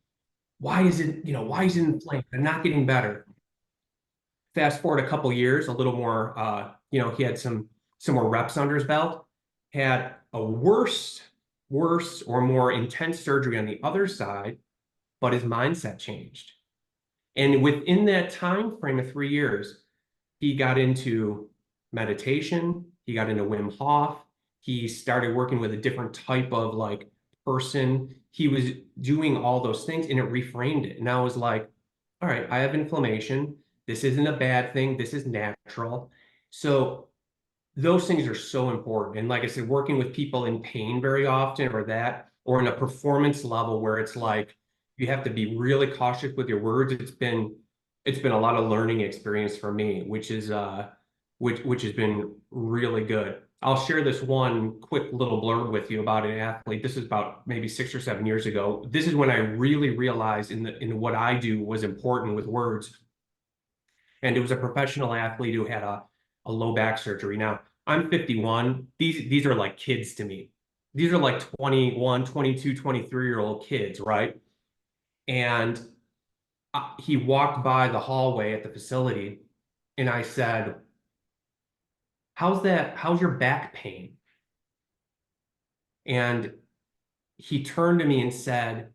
why is it inflamed? They're not getting better. Fast forward a couple years, a little more, he had some more reps under his belt, had a worse or more intense surgery on the other side, but his mindset changed. And within that time frame of 3 years, he got into meditation, he got into Wim Hof, he started working with a different type of like person. He was doing all those things and it reframed it. And I was like, all right, I have inflammation. This isn't a bad thing. This is natural. So those things are so important. And like I said, working with people in pain very often or in a performance level where it's like you have to be really cautious with your words. It's been a lot of learning experience for me, which has been really good. I'll share this one quick little blurb with you about an athlete. This is about maybe 6 or 7 years ago. This is when I really realized in what I do was important with words. And it was a professional athlete who had a low back surgery. Now, I'm 51. These are like kids to me. These are like 21, 22, 23-year-old kids, right? And he walked by the hallway at the facility, and I said, "How's that? How's your back pain?" And he turned to me and said,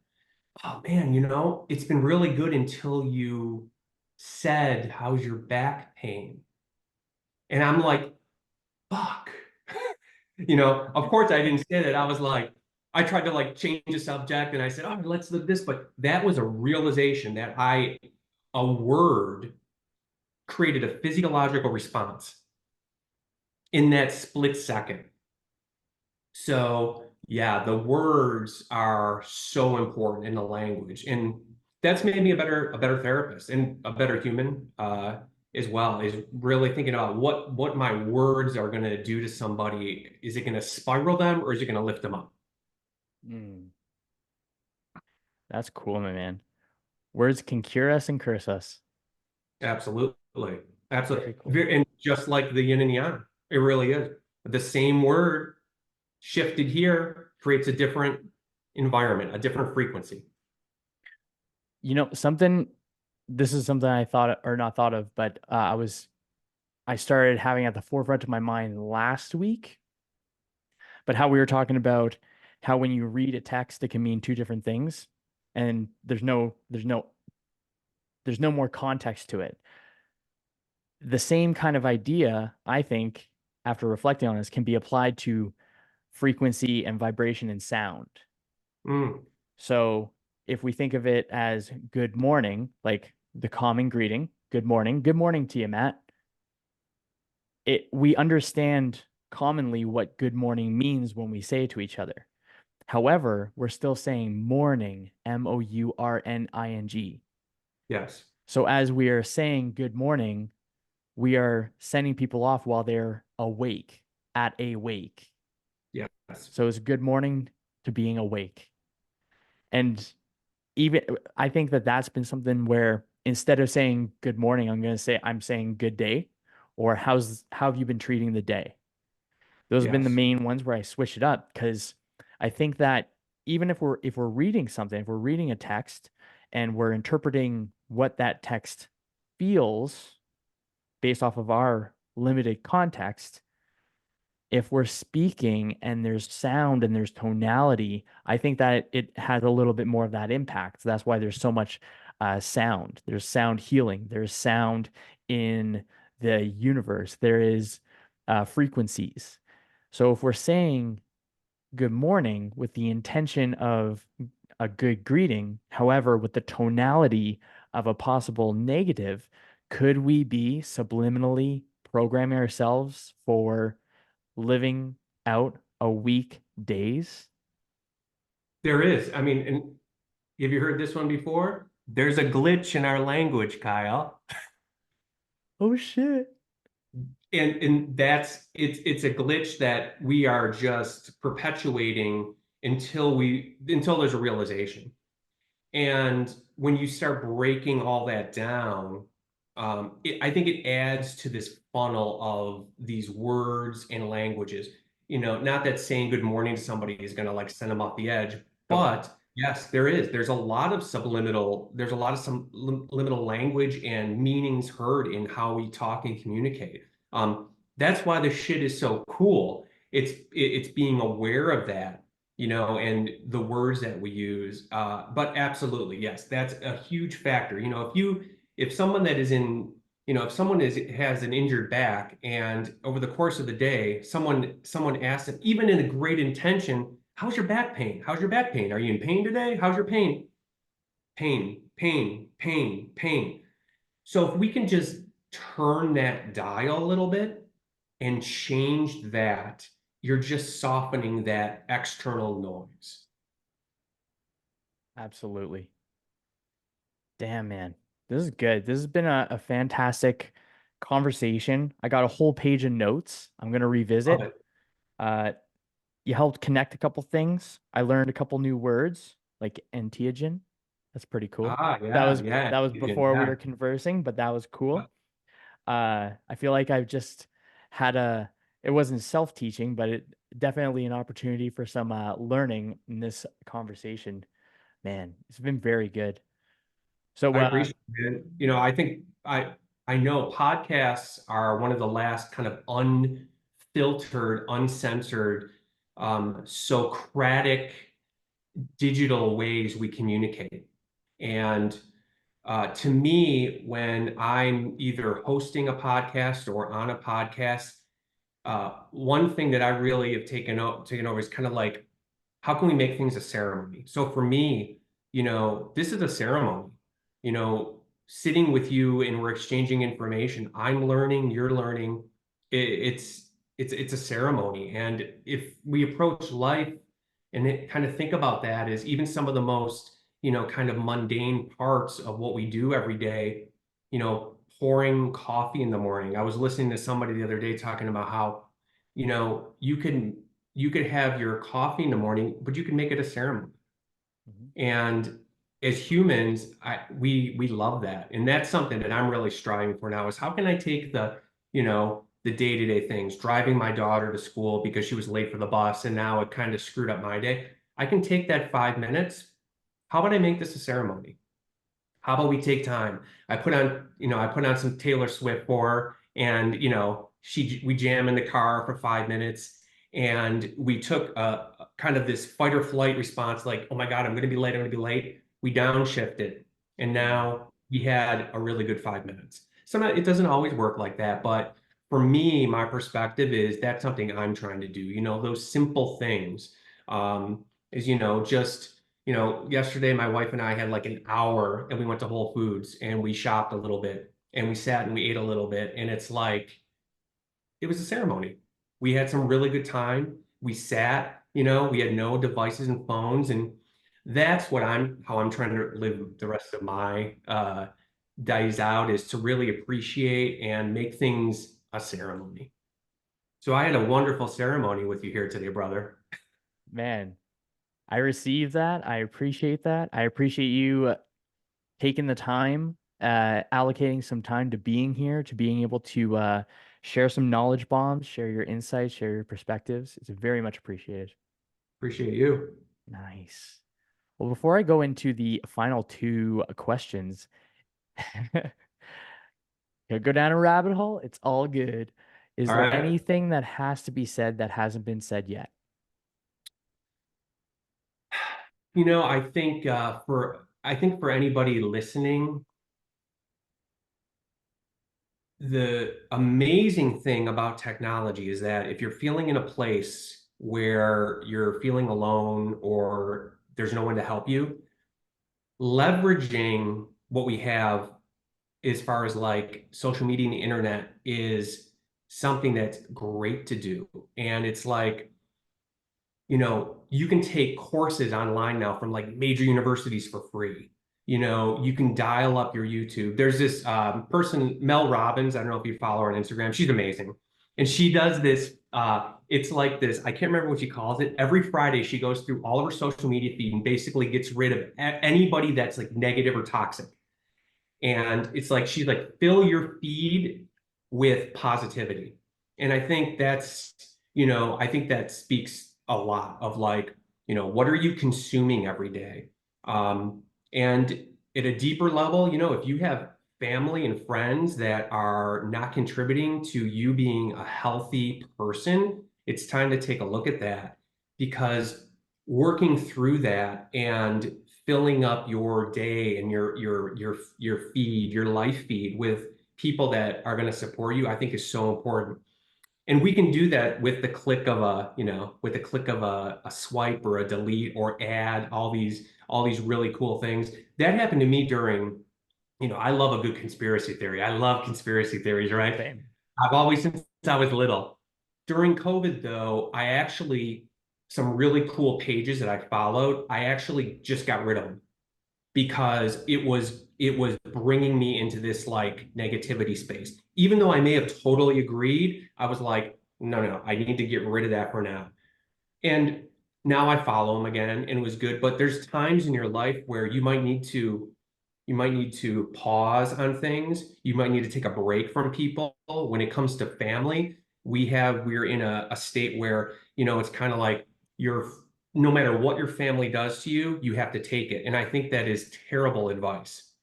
"Oh man, it's been really good until you said, 'How's your back pain?'" And I'm like, fuck. Of course I didn't say that. I was like, I tried to like change the subject and I said, oh, let's look this. But that was a realization that a word created a physiological response in that split second. So yeah, the words are so important in the language. And that's made me a better therapist and a better human as well, is really thinking about what my words are going to do to somebody. Is it going to spiral them or is it going to lift them up? Mm, that's cool, my man. Words can cure us and curse us. Absolutely. Absolutely. Very cool. And just like the yin and yang, it really is. The same word shifted here creates a different environment, a different frequency. Something, this is something I thought or not thought of, but I started having at the forefront of my mind last week. But how we were talking about how when you read a text, it can mean two different things, and there's no more context to it. The same kind of idea, I think, after reflecting on this, can be applied to frequency and vibration and sound. Mm, So if we think of it as good morning, like the common greeting, good morning to you, Matt. We understand commonly what good morning means when we say it to each other. However, we're still saying morning, morning. yes. So as we are saying good morning, we are sending people off while they're awake, at a wake. Yes. So it's good morning to being awake. And even I think that that's been something where instead of saying good morning, I'm saying good day, or how have you been treating the day? Those have been the Yes. main ones where I switch it up because I think that even if we're reading something, if we're reading a text and we're interpreting what that text feels based off of our limited context, if we're speaking and there's sound and there's tonality, I think that it has a little bit more of that impact. So that's why there's so much sound. There's sound healing. There's sound in the universe. There is frequencies. So if we're saying good morning with the intention of a good greeting, however, with the tonality of a possible negative, could we be subliminally programming ourselves for living out a week days? There is. I mean, and have you heard this one before? There's a glitch in our language, Kyle. Oh shit. And it's a glitch that we are just perpetuating until there's a realization. And when you start breaking all that down, I think it adds to this funnel of these words and languages. Not that saying good morning to somebody is going to like send them off the edge, Totally. but yes, there is. There's a lot of subliminal, there's a lot of some liminal language and meanings heard in how we talk and communicate. That's why the shit is so cool. It's being aware of that, and the words that we use. But absolutely, yes, that's a huge factor. If someone that is in, if someone has an injured back, and over the course of the day, someone asks them, even in a great intention, how's your back pain? How's your back pain? Are you in pain today? How's your pain? Pain, pain, pain, pain. So if we can just turn that dial a little bit and change that, you're just softening that external noise. Absolutely. Damn, man. This is good. This has been a fantastic conversation. I got a whole page of notes I'm going to Love revisit. it. Uh, you helped connect a couple things. I learned a couple new words like entheogen. That's pretty cool. Ah, That yeah, was yeah, that was before we yeah. were conversing, but that was Yeah. cool. I feel like I've just had it wasn't self-teaching, but it definitely an opportunity for some learning in this conversation. Man, it's been very good. So, I appreciate it. I think I know podcasts are one of the last kind of unfiltered, uncensored, Socratic digital ways we communicate. And to me, when I'm either hosting a podcast or on a podcast, one thing that I really have taken over is kind of like, how can we make things a ceremony? So for me, this is a ceremony. Sitting with you and we're exchanging information. I'm learning, you're learning. It's a ceremony, and if we approach life and kind of think about that as even some of the most kind of mundane parts of what we do every day, pouring coffee in the morning. I was listening to somebody the other day talking about how you could have your coffee in the morning, but you can make it a ceremony. Mhm. And as humans, we love that. And that's something that I'm really striving for now is how can I take the day-to-day things, driving my daughter to school because she was late for the bus and now it kind of screwed up my day. I can take that 5 minutes. How about I make this a ceremony? How about we take time? I put on some Taylor Swift for her, and we jam in the car for 5 minutes, and we took a kind of this fight or flight response, like, oh my God, I'm gonna be late, I'm gonna be late. We downshifted, and Mhm. now we had a really good 5 minutes. Sometimes it doesn't always work like that, but for me, my perspective is that's something I'm trying to do. Those simple things, is just yesterday my wife and I had like an hour and we went to Whole Foods and we shopped a little bit and we sat and we ate a little bit. And it's like, it was a ceremony. We had some really good time. We sat, we had no devices and phones. And that's how I'm trying to live the rest of my days out is to really appreciate and make things a ceremony. So I had a wonderful ceremony with you here today, brother. Man, I receive that. I appreciate that. I appreciate you taking the time, allocating some time to being here, to being able to share some knowledge bombs, share your insights, share your perspectives. It's very much appreciated. Appreciate you. Nice. Well, before I go into the final two questions, go down a rabbit hole. It's all good. Is All there right. anything that has to be said that hasn't been said yet? I think for anybody listening, the amazing thing about technology is that if you're feeling in a place where you're feeling alone or there's no one to help you, leveraging what we have as far as like social media and the internet is something that's great to do. And it's like, you can take courses online now from like major universities for free. You can dial up your YouTube. There's this person, Mel Robbins. I don't know if you follow her on Instagram. She's amazing. And she does this It's like this. I can't remember what she calls it. Every Friday, she goes through all of her social media feed and basically gets rid of anybody that's like negative or toxic. And it's like she's like, fill your feed with positivity. And I think that's, I think that speaks a lot of like, what are you consuming every day? And at a deeper level, if you have family and friends that are not contributing to you being a healthy person, it's time to take a look at that because working through that and filling up your day and your feed, your life feed with people that are going to support you, I think is so important. And we can do that with the click of with the click of a swipe or a delete or add all these really cool things. That happened to me during, I love a good conspiracy theory. I love conspiracy theories, right? Same. I've always since I was little. During COVID, though, some really cool pages that I followed, I actually just got rid of them because it was bringing me into this like negativity space. Even though I may have totally agreed, I was like, no, no, I need to get rid of that for now. And now I follow them again and it was good. But there's times in your life where you might need to pause on things. You might need to take a break from people. When it comes to family, we're in a state where, it's kind of like you're no matter what your family does to you, you have to take it. And I think that is terrible advice.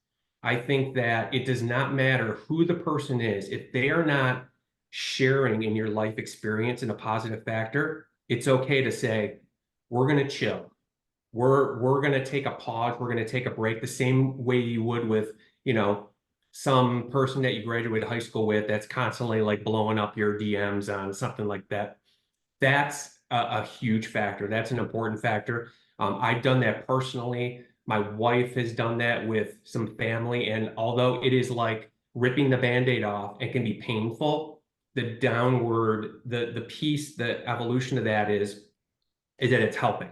I think that it does not matter who the person is, if they are not sharing in your life experience in a positive factor, it's okay to say, we're going to chill. We're going to take a pause. We're going to take a break the same way you would with, you know, some person that you graduated high school with that's constantly like blowing up your DMs on something like that. That's a huge factor. That's an important factor. I've done that personally. My wife has done that with some family. And although it is like ripping the Band-Aid off and can be painful, the piece, the evolution of that is that it's helping.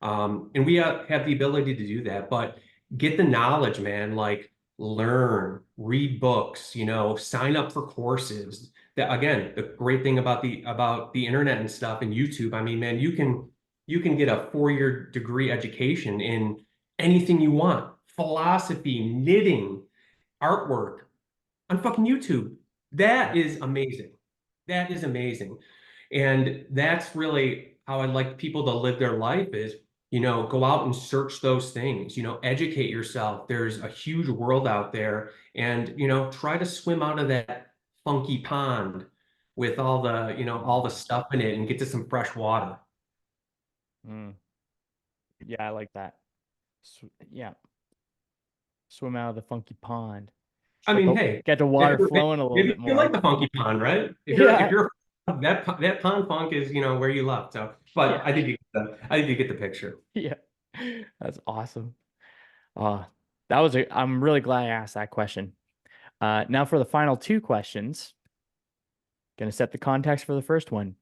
And we have the ability to do that, but get the knowledge, man. Like learn, read books, sign up for courses. That again, the great thing about the internet and stuff and YouTube, I mean, man, you can get a 4-year degree education in anything you want. Philosophy, knitting, artwork on fucking YouTube. That is amazing. That is amazing. And that's really how I'd like people to live their life is, go out and search those things, educate yourself. There's a huge world out there and, try to swim out of that funky pond with all the stuff in it and get to some fresh water. Mm. Yeah, I like that. Yeah, swim out of the funky pond. I Get mean, the hey, get the water flowing a little maybe bit you like more. the funky pond, right? If you're if Yeah, you're that pond funk is, where you love. So, but yeah, I think you get the picture. yeah. That's awesome. Uh, I'm really glad I asked that question. Now for the final two questions, gonna set the context for the first one.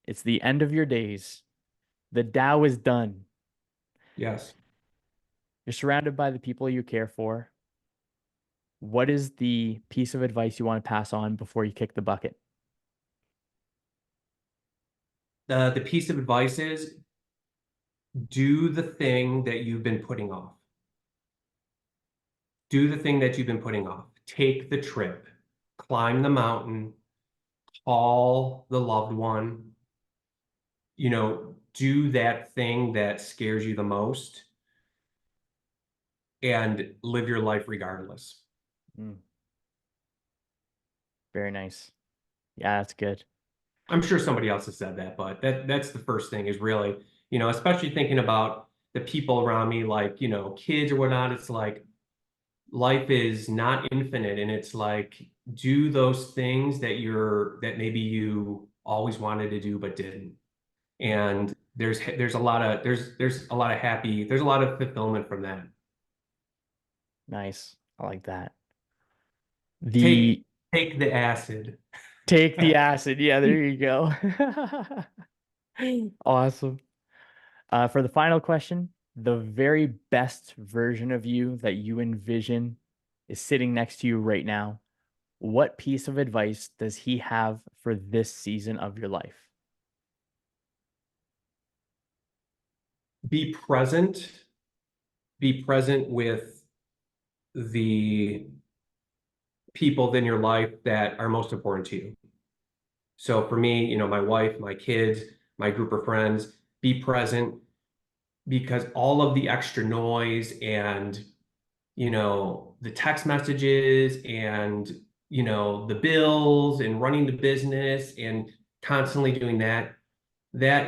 It's the end of your days. The Tao is done. Yes. You're surrounded by the people you care for. What is the piece of advice you want to pass on before you kick the bucket? The piece of advice is do the thing that you've been putting off. Do the thing that you've been putting off. Take the trip, climb the mountain, call the loved one, do that thing that scares you the most and live your life regardless. Mm, very nice. Yeah, that's good. I'm sure somebody else has said that, but that's the first thing is really, especially thinking about the people around me, like, kids or whatnot. It's like life is not infinite, and it's like do those things that maybe you always wanted to do but didn't. Mm, And there's a lot of fulfillment from that. nice. I like that. Take The take the acid. Take the acid. Yeah, there you go. Awesome. For the final question, the very best version of you that you envision is sitting next to you right now. What piece of advice does he have for this season of your life? be present, be present with the people in your life that are most important to you. So for me, my wife, my kids, my group of friends, be present because all of the extra noise and, the text messages and, the bills and running the business and constantly doing that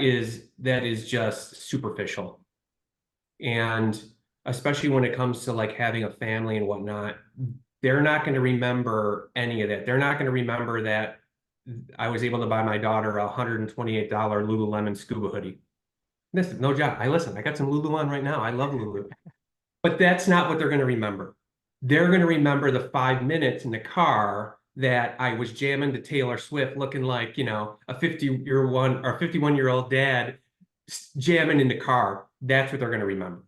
is just superficial. And especially when it comes to like having a family and whatnot, they're not going to remember any of that. They're not going to remember that I was able to buy my daughter a $128 Lululemon scuba hoodie. Listen, no job. I got some Lulu on right now. I love Lulu. But that's not what they're going to remember. They're going to remember the 5 minutes in the car that I was jamming to Taylor Swift looking like, a 51-year-old dad jamming in the car. That's what they're going to remember.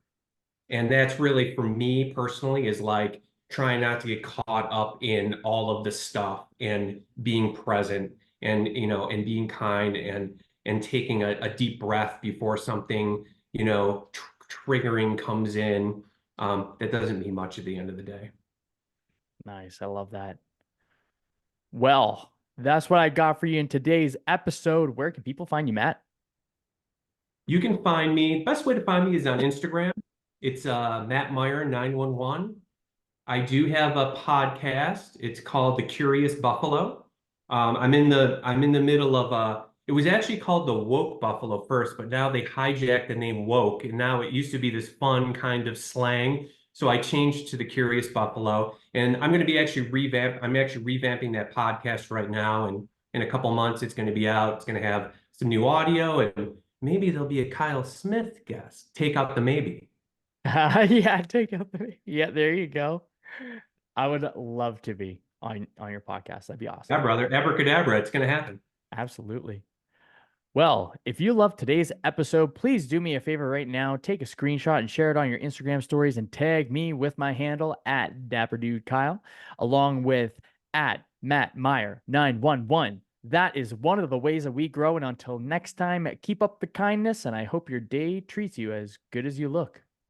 And that's really for me personally is like trying not to get caught up in all of the stuff and being present and and being kind and taking a deep breath before something triggering comes in. That doesn't mean much at the end of the day. Nice. I love that. Well, that's what I got for you in today's episode. Where can people find you, Matt? You can find me, best way to find me is on Instagram. It's Matt Meyer 911. I do have a podcast. It's called The Curious Buffalo. I'm in the middle of it was actually called The Woke Buffalo first, but now they hijacked the name woke, and now it used to be this fun kind of slang. So I changed to The Curious Buffalo, and I'm actually revamping that podcast right now, and in a couple months it's going to be out. It's going to have some new audio, and maybe there'll be a Kyle Smith guest. Take out the maybe. Yeah, yeah, there you go. I would love to be on your podcast. That'd be Yeah, awesome. brother. Abracadabra. It's going to happen. Absolutely. Well, if you loved today's episode, please do me a favor right now. Take a screenshot and share it on your Instagram stories and tag me with my handle at DapperDudeKyle, along with at Matt Meyer 911. That is one of the ways that we grow. And until next time, keep up the kindness, and I hope your day treats you as good as you look.